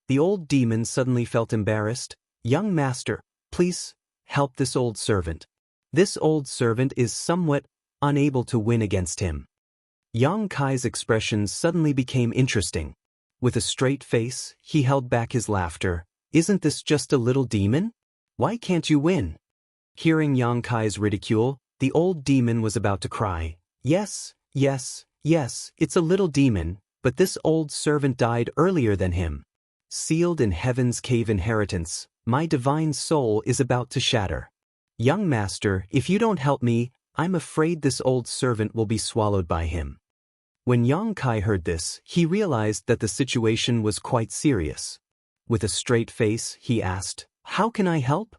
The old demon suddenly felt embarrassed. "Young Master, please, help this old servant. This old servant is somewhat unable to win against him." Yang Kai's expression suddenly became interesting. With a straight face, he held back his laughter. "Isn't this just a little demon? Why can't you win?" Hearing Yang Kai's ridicule, the old demon was about to cry. Yes, it's a little demon, but this old servant died earlier than him. Sealed in heaven's cave inheritance, my divine soul is about to shatter. Young Master, if you don't help me, I'm afraid this old servant will be swallowed by him." When Yang Kai heard this, he realized that the situation was quite serious. With a straight face, he asked, "How can I help?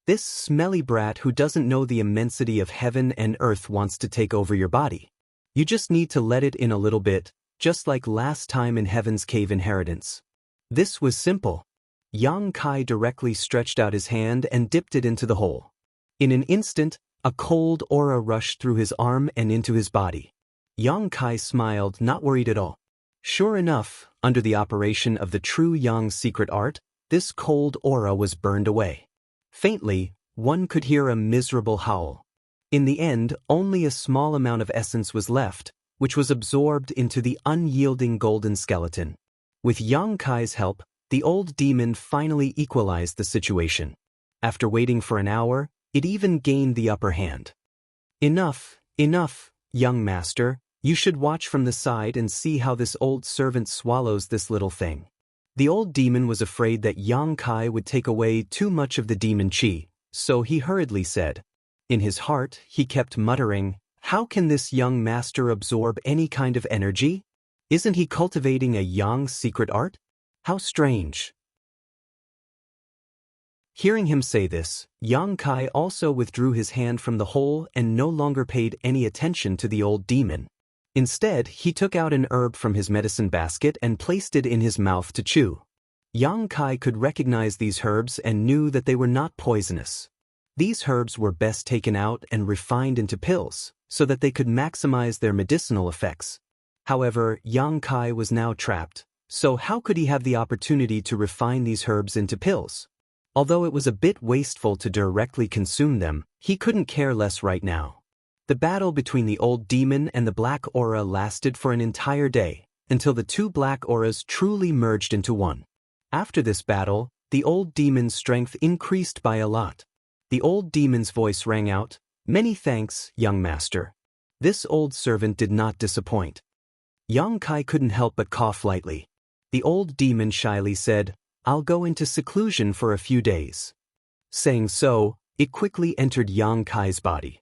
This smelly brat who doesn't know the immensity of heaven and earth wants to take over your body. You just need to let it in a little bit, just like last time in Heaven's Cave Inheritance." This was simple. Yang Kai directly stretched out his hand and dipped it into the hole. In an instant, a cold aura rushed through his arm and into his body. Yang Kai smiled, not worried at all. Sure enough, under the operation of the true Yang secret art, this cold aura was burned away. Faintly, one could hear a miserable howl. In the end, only a small amount of essence was left, which was absorbed into the unyielding golden skeleton. With Yang Kai's help, the old demon finally equalized the situation. After waiting for an hour, it even gained the upper hand. Enough, young master, you should watch from the side and see how this old servant swallows this little thing. The old demon was afraid that Yang Kai would take away too much of the demon qi, so he hurriedly said. In his heart, he kept muttering, "How can this young master absorb any kind of energy? Isn't he cultivating a Yang secret art? How strange." Hearing him say this, Yang Kai also withdrew his hand from the hole and no longer paid any attention to the old demon. Instead, he took out an herb from his medicine basket and placed it in his mouth to chew. Yang Kai could recognize these herbs and knew that they were not poisonous. These herbs were best taken out and refined into pills, so that they could maximize their medicinal effects. However, Yang Kai was now trapped, so how could he have the opportunity to refine these herbs into pills? Although it was a bit wasteful to directly consume them, he couldn't care less right now. The battle between the old demon and the black aura lasted for an entire day, until the two black auras truly merged into one. After this battle, the old demon's strength increased by a lot. The old demon's voice rang out, "Many thanks, young master." This old servant did not disappoint. Yang Kai couldn't help but cough lightly. The old demon shyly said, "I'll go into seclusion for a few days." Saying so, it quickly entered Yang Kai's body.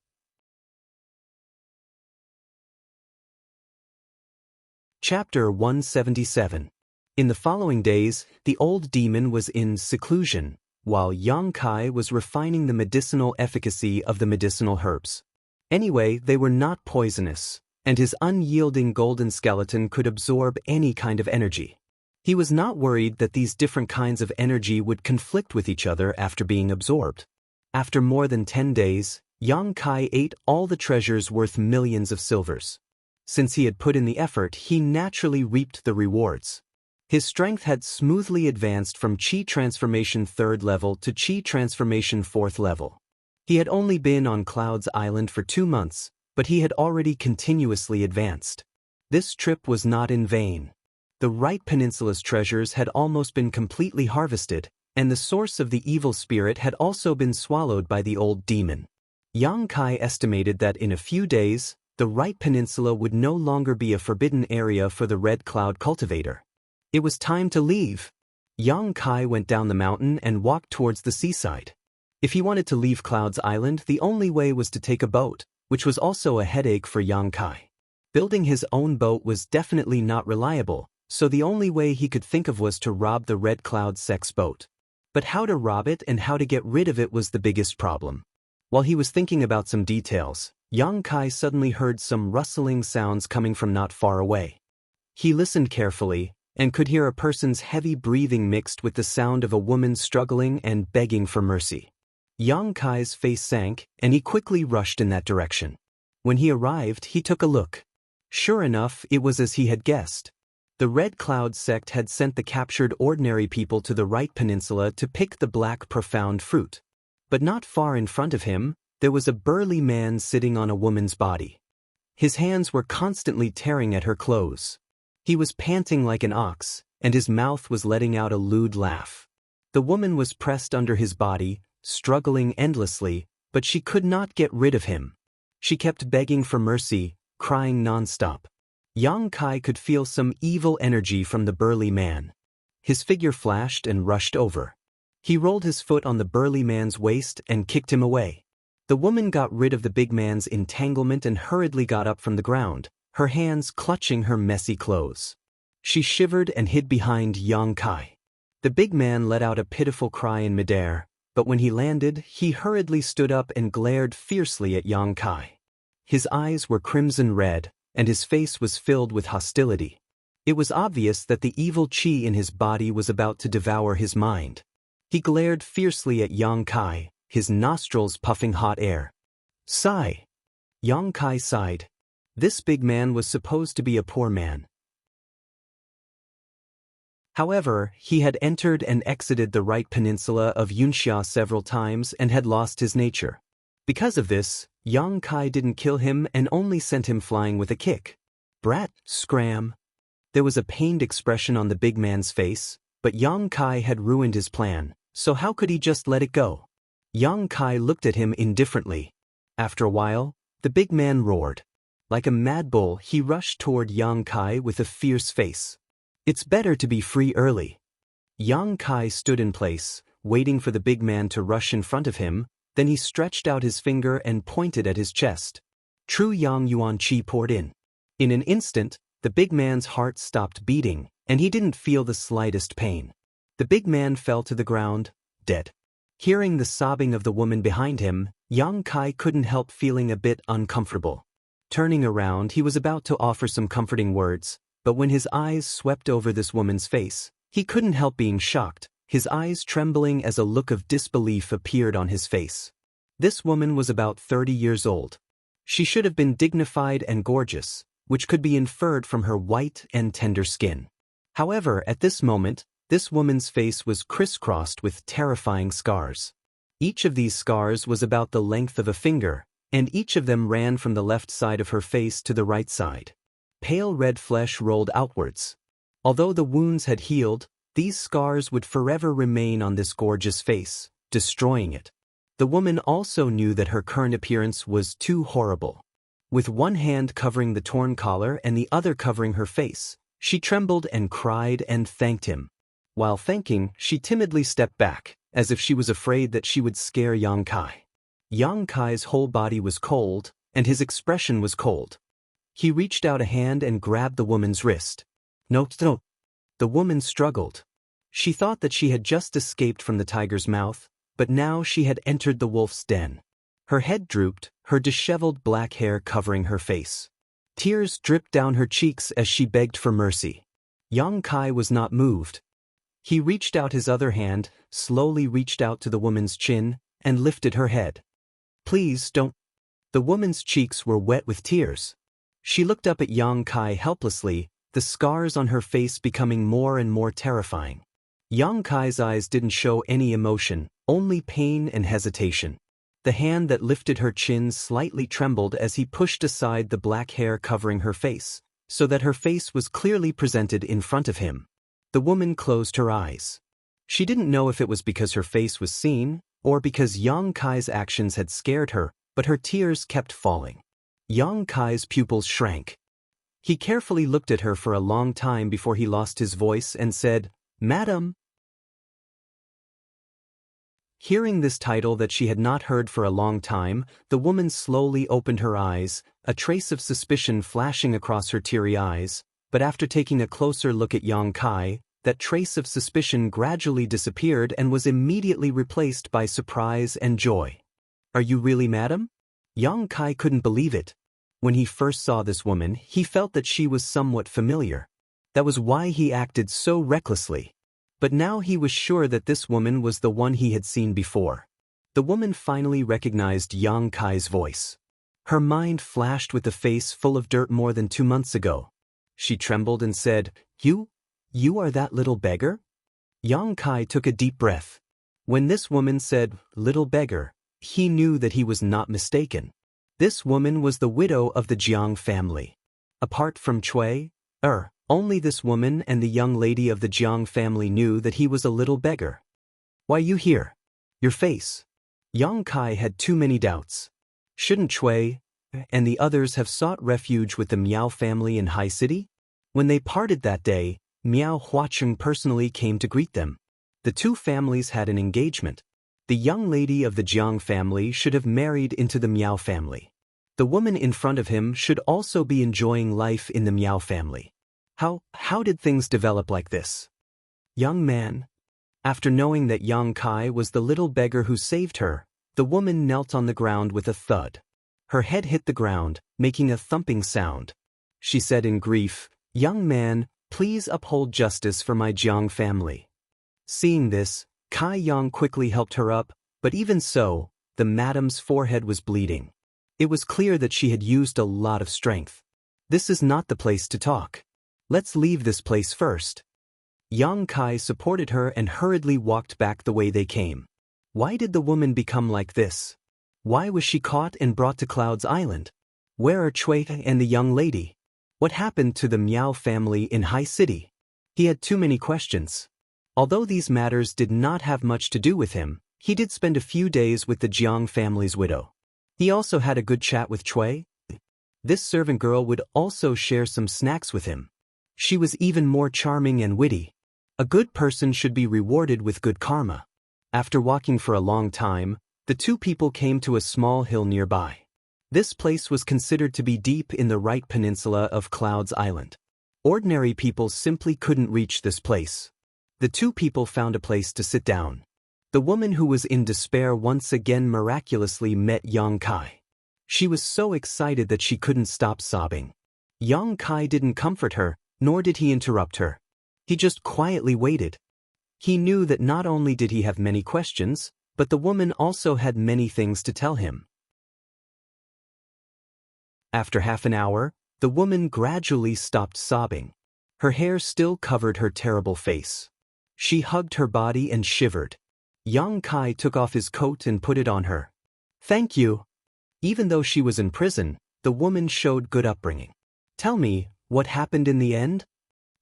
Chapter 177. In the following days, the old demon was in seclusion, while Yang Kai was refining the medicinal efficacy of the medicinal herbs. Anyway, they were not poisonous, and his unyielding golden skeleton could absorb any kind of energy. He was not worried that these different kinds of energy would conflict with each other after being absorbed. After more than 10 days, Yang Kai ate all the treasures worth millions of silvers. Since he had put in the effort, he naturally reaped the rewards. His strength had smoothly advanced from Qi Transformation 3rd level to Qi Transformation 4th level. He had only been on Cloud's Island for 2 months, but he had already continuously advanced. This trip was not in vain. The Right Peninsula's treasures had almost been completely harvested, and the source of the evil spirit had also been swallowed by the old demon. Yang Kai estimated that in a few days, the Right Peninsula would no longer be a forbidden area for the Red Cloud cultivator. It was time to leave. Yang Kai went down the mountain and walked towards the seaside. If he wanted to leave Cloud's Island, the only way was to take a boat, which was also a headache for Yang Kai. Building his own boat was definitely not reliable, so the only way he could think of was to rob the Red Cloud sect's boat. But how to rob it and how to get rid of it was the biggest problem. While he was thinking about some details, Yang Kai suddenly heard some rustling sounds coming from not far away. He listened carefully, and could hear a person's heavy breathing mixed with the sound of a woman struggling and begging for mercy. Yang Kai's face sank, and he quickly rushed in that direction. When he arrived, he took a look. Sure enough, it was as he had guessed. The Red Cloud sect had sent the captured ordinary people to the Right Peninsula to pick the black profound fruit. But not far in front of him, there was a burly man sitting on a woman's body. His hands were constantly tearing at her clothes. He was panting like an ox, and his mouth was letting out a lewd laugh. The woman was pressed under his body, struggling endlessly, but she could not get rid of him. She kept begging for mercy, crying non-stop. Yang Kai could feel some evil energy from the burly man. His figure flashed and rushed over. He rolled his foot on the burly man's waist and kicked him away. The woman got rid of the big man's entanglement and hurriedly got up from the ground, her hands clutching her messy clothes. She shivered and hid behind Yang Kai. The big man let out a pitiful cry in midair, but when he landed, he hurriedly stood up and glared fiercely at Yang Kai. His eyes were crimson red, and his face was filled with hostility. It was obvious that the evil qi in his body was about to devour his mind. He glared fiercely at Yang Kai, his nostrils puffing hot air. Sigh. Yang Kai sighed. This big man was supposed to be a poor man. However, he had entered and exited the Right Peninsula of Xianxia several times and had lost his nature. Because of this, Yang Kai didn't kill him and only sent him flying with a kick. Brat, scram. There was a pained expression on the big man's face, but Yang Kai had ruined his plan, so how could he just let it go? Yang Kai looked at him indifferently. After a while, the big man roared. Like a mad bull, he rushed toward Yang Kai with a fierce face. It's better to be free early. Yang Kai stood in place, waiting for the big man to rush in front of him, then he stretched out his finger and pointed at his chest. True Yang Yuan Qi poured in. In an instant, the big man's heart stopped beating, and he didn't feel the slightest pain. The big man fell to the ground, dead. Hearing the sobbing of the woman behind him, Yang Kai couldn't help feeling a bit uncomfortable. Turning around, he was about to offer some comforting words, but when his eyes swept over this woman's face, he couldn't help being shocked, his eyes trembling as a look of disbelief appeared on his face. This woman was about 30 years old. She should have been dignified and gorgeous, which could be inferred from her white and tender skin. However, at this moment, this woman's face was crisscrossed with terrifying scars. Each of these scars was about the length of a finger, and each of them ran from the left side of her face to the right side. Pale red flesh rolled outwards. Although the wounds had healed, these scars would forever remain on this gorgeous face, destroying it. The woman also knew that her current appearance was too horrible. With one hand covering the torn collar and the other covering her face, she trembled and cried and thanked him. While thanking, she timidly stepped back, as if she was afraid that she would scare Yang Kai. Yang Kai's whole body was cold, and his expression was cold. He reached out a hand and grabbed the woman's wrist. No. The woman struggled. She thought that she had just escaped from the tiger's mouth, but now she had entered the wolf's den. Her head drooped, her disheveled black hair covering her face. Tears dripped down her cheeks as she begged for mercy. Yang Kai was not moved. He reached out his other hand, slowly reached out to the woman's chin, and lifted her head. Please don't. The woman's cheeks were wet with tears. She looked up at Yang Kai helplessly, the scars on her face becoming more and more terrifying. Yang Kai's eyes didn't show any emotion, only pain and hesitation. The hand that lifted her chin slightly trembled as he pushed aside the black hair covering her face, so that her face was clearly presented in front of him. The woman closed her eyes. She didn't know if it was because her face was seen, or because Yang Kai's actions had scared her, but her tears kept falling. Yang Kai's pupils shrank. He carefully looked at her for a long time before he lost his voice and said, "Madam." Hearing this title that she had not heard for a long time, the woman slowly opened her eyes, a trace of suspicion flashing across her teary eyes, but after taking a closer look at Yang Kai, that trace of suspicion gradually disappeared and was immediately replaced by surprise and joy. "Are you really madam?" Yang Kai couldn't believe it. When he first saw this woman, he felt that she was somewhat familiar. That was why he acted so recklessly. But now he was sure that this woman was the one he had seen before. The woman finally recognized Yang Kai's voice. Her mind flashed with the face full of dirt more than 2 months ago. She trembled and said, You are that little beggar?" Yang Kai took a deep breath. When this woman said, "little beggar," he knew that he was not mistaken. This woman was the widow of the Jiang family. Apart from Cui, only this woman and the young lady of the Jiang family knew that he was a little beggar. "Why you here? Your face." Yang Kai had too many doubts. Shouldn't Cui and the others have sought refuge with the Miao family in High City? When they parted that day, Miao Huacheng personally came to greet them. The two families had an engagement. The young lady of the Jiang family should have married into the Miao family. The woman in front of him should also be enjoying life in the Miao family. How did things develop like this? "Young man." After knowing that Yang Kai was the little beggar who saved her, the woman knelt on the ground with a thud. Her head hit the ground, making a thumping sound. She said in grief, "Young man, please uphold justice for my Jiang family." Seeing this, Kai Yang quickly helped her up, but even so, the madam's forehead was bleeding. It was clear that she had used a lot of strength. "This is not the place to talk. Let's leave this place first." Yang Kai supported her and hurriedly walked back the way they came. Why did the woman become like this? Why was she caught and brought to Cloud's Island? Where are Cui and the young lady? What happened to the Miao family in High City? He had too many questions. Although these matters did not have much to do with him, he did spend a few days with the Jiang family's widow. He also had a good chat with Cui. This servant girl would also share some snacks with him. She was even more charming and witty. A good person should be rewarded with good karma. After walking for a long time, the two people came to a small hill nearby. This place was considered to be deep in the right peninsula of Cloud's Island. Ordinary people simply couldn't reach this place. The two people found a place to sit down. The woman who was in despair once again miraculously met Yang Kai. She was so excited that she couldn't stop sobbing. Yang Kai didn't comfort her, nor did he interrupt her. He just quietly waited. He knew that not only did he have many questions, but the woman also had many things to tell him. After half an hour, the woman gradually stopped sobbing. Her hair still covered her terrible face. She hugged her body and shivered. Yang Kai took off his coat and put it on her. "Thank you." Even though she was in prison, the woman showed good upbringing. "Tell me, what happened in the end?"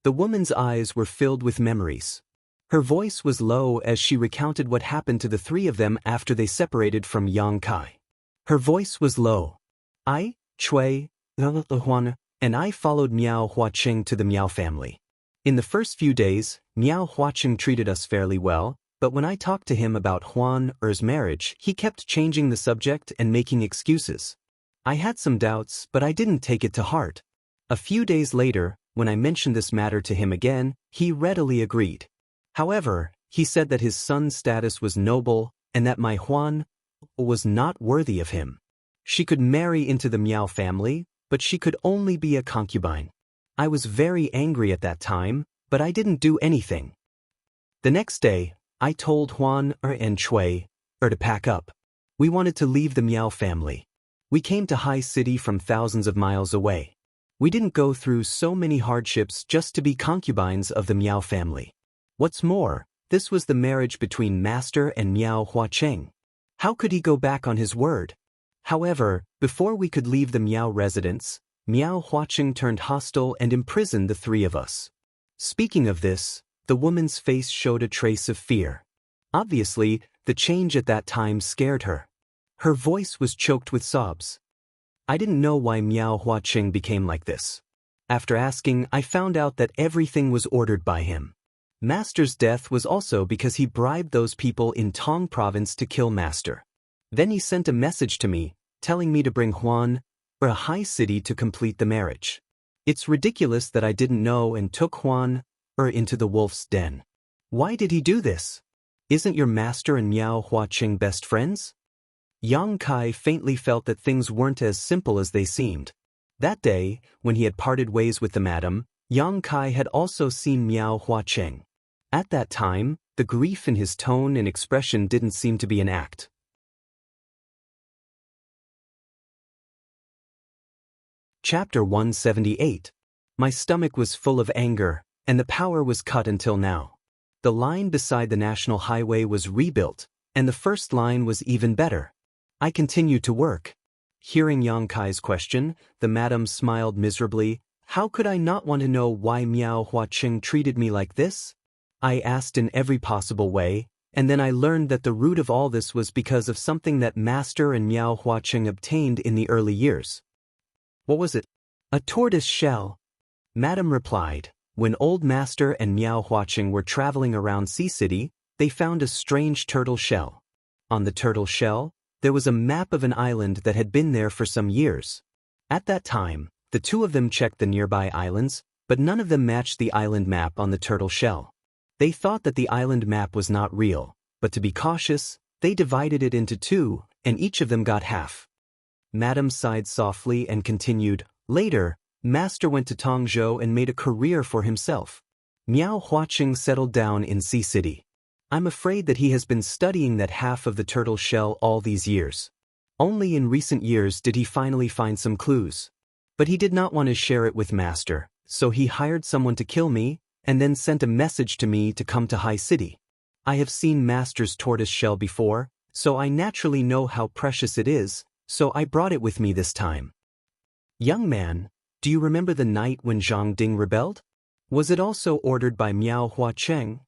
The woman's eyes were filled with memories. Her voice was low as she recounted what happened to the three of them after they separated from Yang Kai. Her voice was low. "I, Cui, Huan, and I followed Miao Huacheng to the Miao family. In the first few days, Miao Huacheng treated us fairly well, but when I talked to him about Huan Er's marriage, he kept changing the subject and making excuses. I had some doubts, but I didn't take it to heart. A few days later, when I mentioned this matter to him again, he readily agreed. However, he said that his son's status was noble and that my Huan was not worthy of him. She could marry into the Miao family, but she could only be a concubine. I was very angry at that time, but I didn't do anything. The next day, I told Huan and Chui to pack up. We wanted to leave the Miao family. We came to High City from thousands of miles away. We didn't go through so many hardships just to be concubines of the Miao family. What's more, this was the marriage between Master and Miao Huacheng. How could he go back on his word? However, before we could leave the Miao residence, Miao Huacheng turned hostile and imprisoned the three of us. Speaking of this, the woman's face showed a trace of fear. Obviously, the change at that time scared her. Her voice was choked with sobs. I didn't know why Miao Huacheng became like this. After asking, I found out that everything was ordered by him. Master's death was also because he bribed those people in Tong province to kill Master. Then he sent a message to me, telling me to bring Huan or a High City to complete the marriage. It's ridiculous that I didn't know and took Huan or into the wolf's den. Why did he do this? Isn't your master and Miao Huacheng best friends? Yang Kai faintly felt that things weren't as simple as they seemed. That day, when he had parted ways with the madam, Yang Kai had also seen Miao Huacheng. At that time, the grief in his tone and expression didn't seem to be an act. Chapter 178. My stomach was full of anger, and the power was cut until now. The line beside the national highway was rebuilt, and the first line was even better. I continued to work. Hearing Yang Kai's question, the madam smiled miserably. How could I not want to know why Miao Huacheng treated me like this? I asked in every possible way, and then I learned that the root of all this was because of something that Master and Miao Huacheng obtained in the early years. What was it? A tortoise shell. Madam replied. When old Master and Miao Huacheng were traveling around Sea City, they found a strange turtle shell. On the turtle shell, there was a map of an island that had been there for some years. At that time, the two of them checked the nearby islands, but none of them matched the island map on the turtle shell. They thought that the island map was not real, but to be cautious, they divided it into two, and each of them got half. Madam sighed softly and continued, later, Master went to Tongzhou and made a career for himself. Miao Huacheng settled down in Sea City. I'm afraid that he has been studying that half of the turtle shell all these years. Only in recent years did he finally find some clues. But he did not want to share it with Master, so he hired someone to kill me, and then sent a message to me to come to High City. I have seen Master's tortoise shell before, so I naturally know how precious it is, so I brought it with me this time. Young man, do you remember the night when Zhang Ding rebelled? Was it also ordered by Miao Huacheng?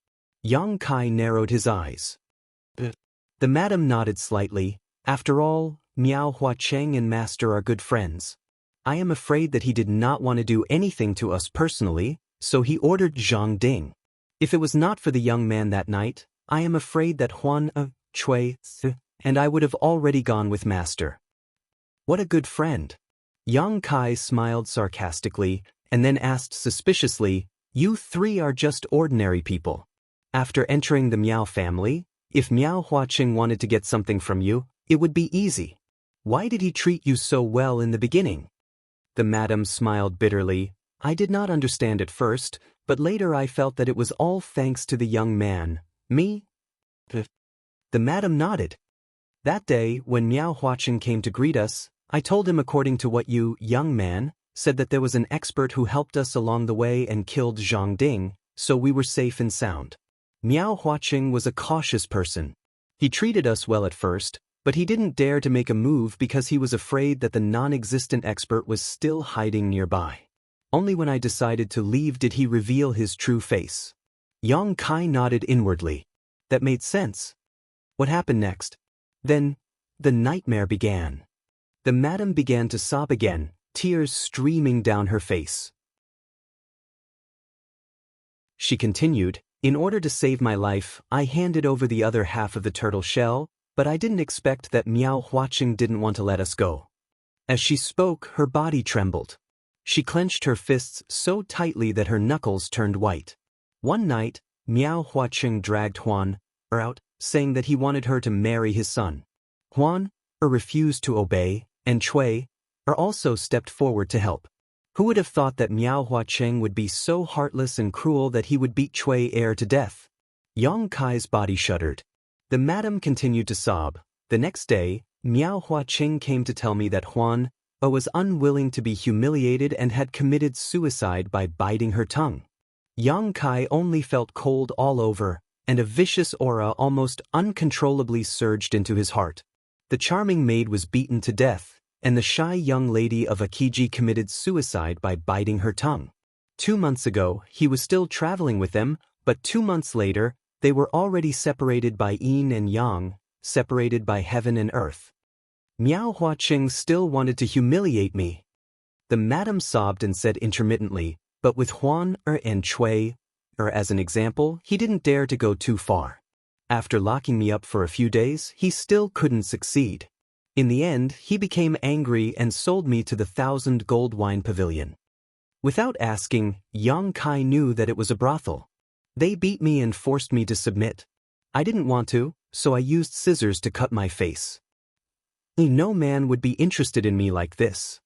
Yang Kai narrowed his eyes. The madam nodded slightly. After all, Miao Huacheng and Master are good friends. I am afraid that he did not want to do anything to us personally, so he ordered Zhang Ding. If it was not for the young man that night, I am afraid that Huan, Chui, and I would have already gone with Master. What a good friend. Yang Kai smiled sarcastically, and then asked suspiciously, you three are just ordinary people. After entering the Miao family, if Miao Huacheng wanted to get something from you, it would be easy. Why did he treat you so well in the beginning? The madam smiled bitterly. I did not understand at first, but later I felt that it was all thanks to the young man. Me? The madam nodded. That day, when Miao Huacheng came to greet us, I told him according to what you, young man, said that there was an expert who helped us along the way and killed Zhang Ding, so we were safe and sound. Miao Huacheng was a cautious person. He treated us well at first, but he didn't dare to make a move because he was afraid that the non-existent expert was still hiding nearby. Only when I decided to leave did he reveal his true face. Yang Kai nodded inwardly. That made sense. What happened next? Then, the nightmare began. The madam began to sob again, tears streaming down her face. She continued, in order to save my life, I handed over the other half of the turtle shell, but I didn't expect that Miao Huacheng didn't want to let us go. As she spoke, her body trembled. She clenched her fists so tightly that her knuckles turned white. One night, Miao Huacheng dragged Huan out, saying that he wanted her to marry his son. Huan refused to obey, and Chui also stepped forward to help. Who would have thought that Miao Huacheng would be so heartless and cruel that he would beat Cui Air to death? Yang Kai's body shuddered. The madam continued to sob. The next day, Miao Huacheng came to tell me that Huan was unwilling to be humiliated and had committed suicide by biting her tongue. Yang Kai only felt cold all over, and a vicious aura almost uncontrollably surged into his heart. The charming maid was beaten to death, and the shy young lady of Akiji committed suicide by biting her tongue. 2 months ago, he was still traveling with them, but 2 months later, they were already separated by yin and yang, separated by heaven and earth. Miao Huacheng still wanted to humiliate me. The madam sobbed and said intermittently, but with Huan and Cui as an example, he didn't dare to go too far. After locking me up for a few days, he still couldn't succeed. In the end, he became angry and sold me to the 1,000 gold wine pavilion. Without asking, Yang Kai knew that it was a brothel. They beat me and forced me to submit. I didn't want to, so I used scissors to cut my face. No man would be interested in me like this.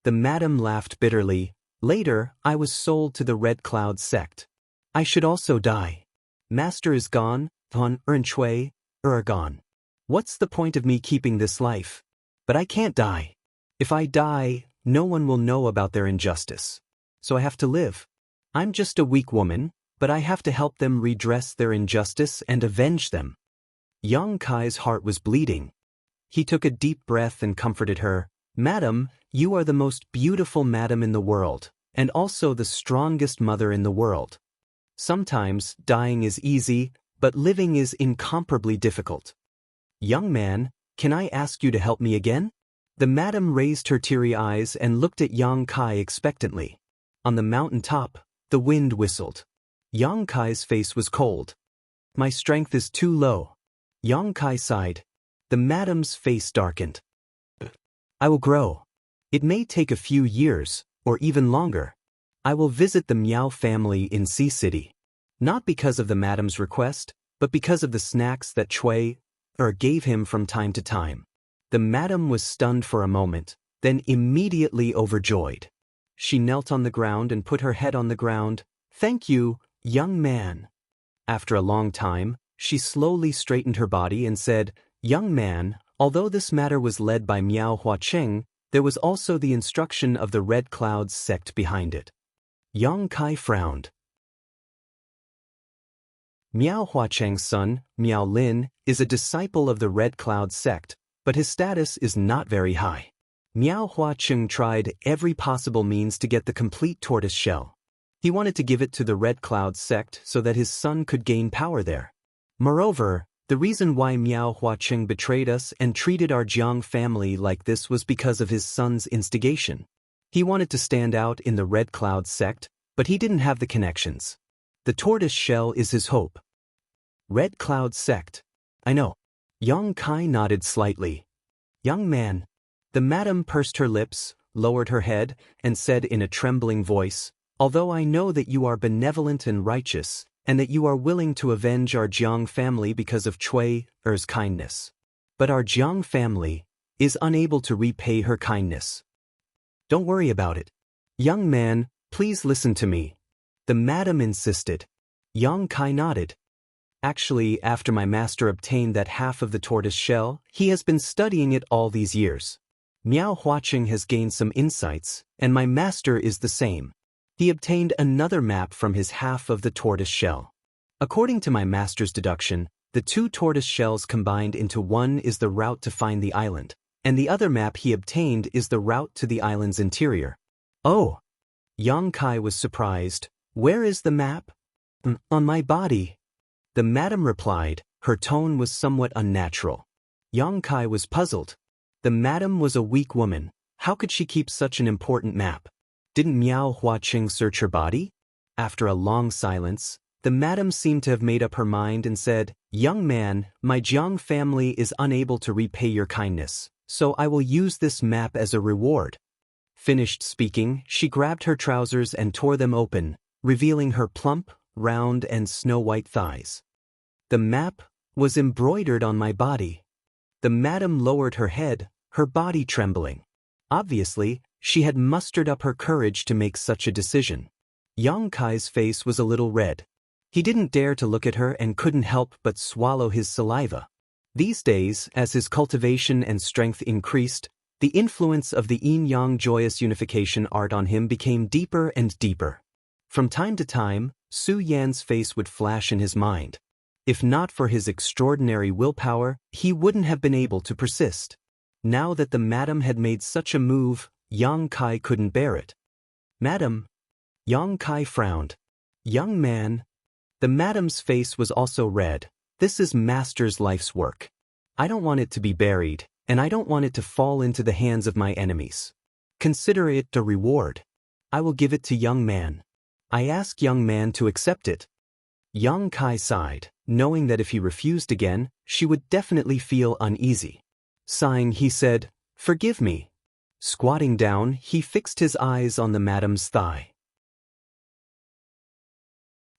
The madam laughed bitterly. Later, I was sold to the Red Cloud sect. I should also die. Master is gone, Huan and Cui are gone. What's the point of me keeping this life? But I can't die. If I die, no one will know about their injustice. So I have to live. I'm just a weak woman, but I have to help them redress their injustice and avenge them. Yang Kai's heart was bleeding. He took a deep breath and comforted her. Madam, you are the most beautiful madam in the world, and also the strongest mother in the world. Sometimes dying is easy, but living is incomparably difficult. Young man, can I ask you to help me again? The madam raised her teary eyes and looked at Yang Kai expectantly. On the mountain top, the wind whistled. Yang Kai's face was cold. My strength is too low. Yang Kai sighed. The madam's face darkened. I will grow. It may take a few years, or even longer. I will visit the Miao family in Sea City. Not because of the madam's request, but because of the snacks that Cui gave him from time to time. The madam was stunned for a moment, then immediately overjoyed. She knelt on the ground and put her head on the ground. Thank you, young man. After a long time, she slowly straightened her body and said, Young man, although this matter was led by Miao Huacheng, there was also the instruction of the Red Cloud sect behind it. Yang Kai frowned. Miao Huacheng's son, Miao Lin, is a disciple of the Red Cloud sect, but his status is not very high. Miao Huacheng tried every possible means to get the complete tortoise shell. He wanted to give it to the Red Cloud sect so that his son could gain power there. Moreover, the reason why Miao Huacheng betrayed us and treated our Jiang family like this was because of his son's instigation. He wanted to stand out in the Red Cloud sect, but he didn't have the connections. The tortoise shell is his hope. Red Cloud sect. I know. Yang Kai nodded slightly. Young man. The madam pursed her lips, lowered her head, and said in a trembling voice, Although I know that you are benevolent and righteous, and that you are willing to avenge our Jiang family because of Cui's kindness. But our Jiang family is unable to repay her kindness. Don't worry about it. Young man, please listen to me. The madam insisted. Yang Kai nodded. Actually, after my master obtained that half of the tortoise shell, he has been studying it all these years. Miao Huacheng has gained some insights, and my master is the same. He obtained another map from his half of the tortoise shell. According to my master's deduction, the 2 tortoise shells combined into one is the route to find the island, and the other map he obtained is the route to the island's interior. Oh! Yang Kai was surprised. Where is the map? On my body. The madam replied. Her tone was somewhat unnatural. Yang Kai was puzzled. The madam was a weak woman. How could she keep such an important map? Didn't Miao Huacheng search her body? After a long silence, the madam seemed to have made up her mind and said, Young man, my Jiang family is unable to repay your kindness, so I will use this map as a reward. Finished speaking, she grabbed her trousers and tore them open, revealing her plump, round and snow-white thighs. The map was embroidered on my body. The madam lowered her head, her body trembling. Obviously, She had mustered up her courage to make such a decision. Yang Kai's face was a little red. He didn't dare to look at her and couldn't help but swallow his saliva. These days, as his cultivation and strength increased, the influence of the yin-yang joyous unification art on him became deeper and deeper. From time to time, Su Yan's face would flash in his mind. If not for his extraordinary willpower, he wouldn't have been able to persist. Now that the madam had made such a move, Yang Kai couldn't bear it. "Madam." Yang Kai frowned. "Young man." The madam's face was also red. "This is master's life's work. I don't want it to be buried, and I don't want it to fall into the hands of my enemies. Consider it a reward. I will give it to young man. I ask young man to accept it." Yang Kai sighed, knowing that if he refused again, she would definitely feel uneasy. Sighing, he said, "Forgive me." Squatting down, he fixed his eyes on the madam's thigh.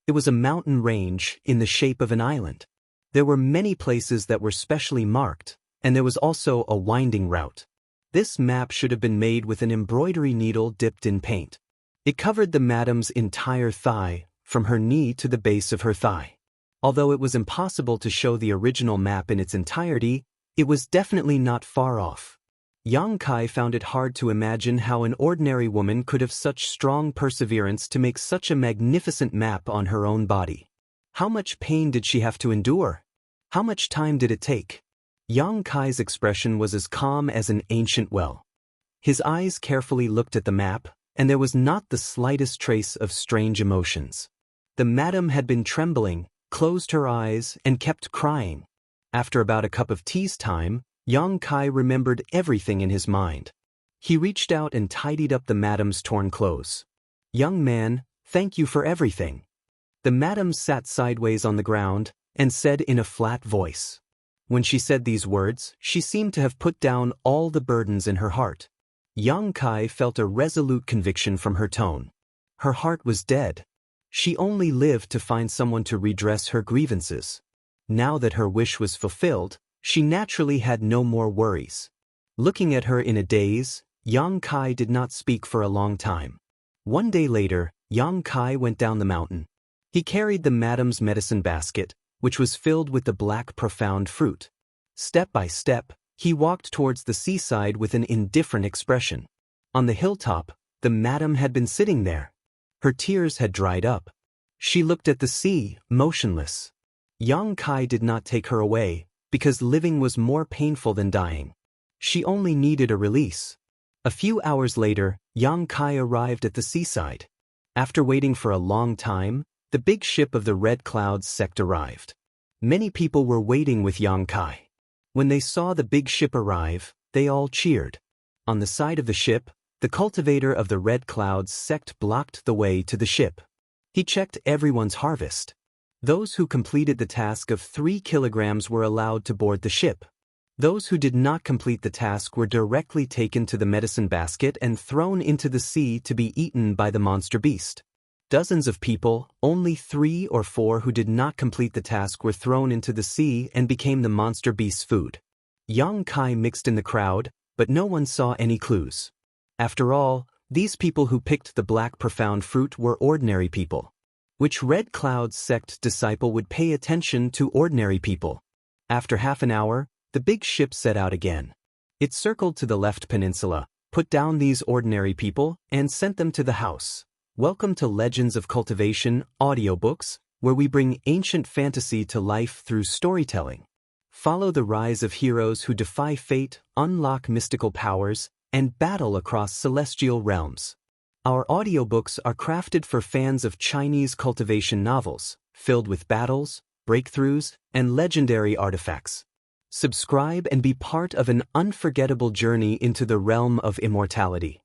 It was a mountain range in the shape of an island. There were many places that were specially marked, and there was also a winding route. This map should have been made with an embroidery needle dipped in paint. It covered the madam's entire thigh, from her knee to the base of her thigh. Although it was impossible to show the original map in its entirety, it was definitely not far off. Yang Kai found it hard to imagine how an ordinary woman could have such strong perseverance to make such a magnificent map on her own body. How much pain did she have to endure? How much time did it take? Yang Kai's expression was as calm as an ancient well. His eyes carefully looked at the map, and there was not the slightest trace of strange emotions. The madam had been trembling, closed her eyes, and kept crying. After about a cup of tea's time, Yang Kai remembered everything in his mind. He reached out and tidied up the madam's torn clothes. "Young man, thank you for everything." The madam sat sideways on the ground and said in a flat voice. When she said these words, she seemed to have put down all the burdens in her heart. Yang Kai felt a resolute conviction from her tone. Her heart was dead. She only lived to find someone to redress her grievances. Now that her wish was fulfilled, she naturally had no more worries. Looking at her in a daze, Yang Kai did not speak for a long time. One day later, Yang Kai went down the mountain. He carried the madam's medicine basket, which was filled with the black profound fruit. Step by step, he walked towards the seaside with an indifferent expression. On the hilltop, the madam had been sitting there. Her tears had dried up. She looked at the sea, motionless. Yang Kai did not take her away, because living was more painful than dying. She only needed a release. A few hours later, Yang Kai arrived at the seaside. After waiting for a long time, the big ship of the Red Clouds sect arrived. Many people were waiting with Yang Kai. When they saw the big ship arrive, they all cheered. On the side of the ship, the cultivator of the Red Clouds sect blocked the way to the ship. He checked everyone's harvest. Those who completed the task of 3 kilograms were allowed to board the ship. Those who did not complete the task were directly taken to the medicine basket and thrown into the sea to be eaten by the monster beast. Dozens of people, only 3 or 4 who did not complete the task were thrown into the sea and became the monster beast's food. Yang Kai mixed in the crowd, but no one saw any clues. After all, these people who picked the black profound fruit were ordinary people. Which Red Cloud's sect disciple would pay attention to ordinary people? After half an hour, the big ship set out again. It circled to the left peninsula, put down these ordinary people, and sent them to the house. Welcome to Legends of Cultivation audiobooks, where we bring ancient fantasy to life through storytelling. Follow the rise of heroes who defy fate, unlock mystical powers, and battle across celestial realms. Our audiobooks are crafted for fans of Chinese cultivation novels, filled with battles, breakthroughs, and legendary artifacts. Subscribe and be part of an unforgettable journey into the realm of immortality.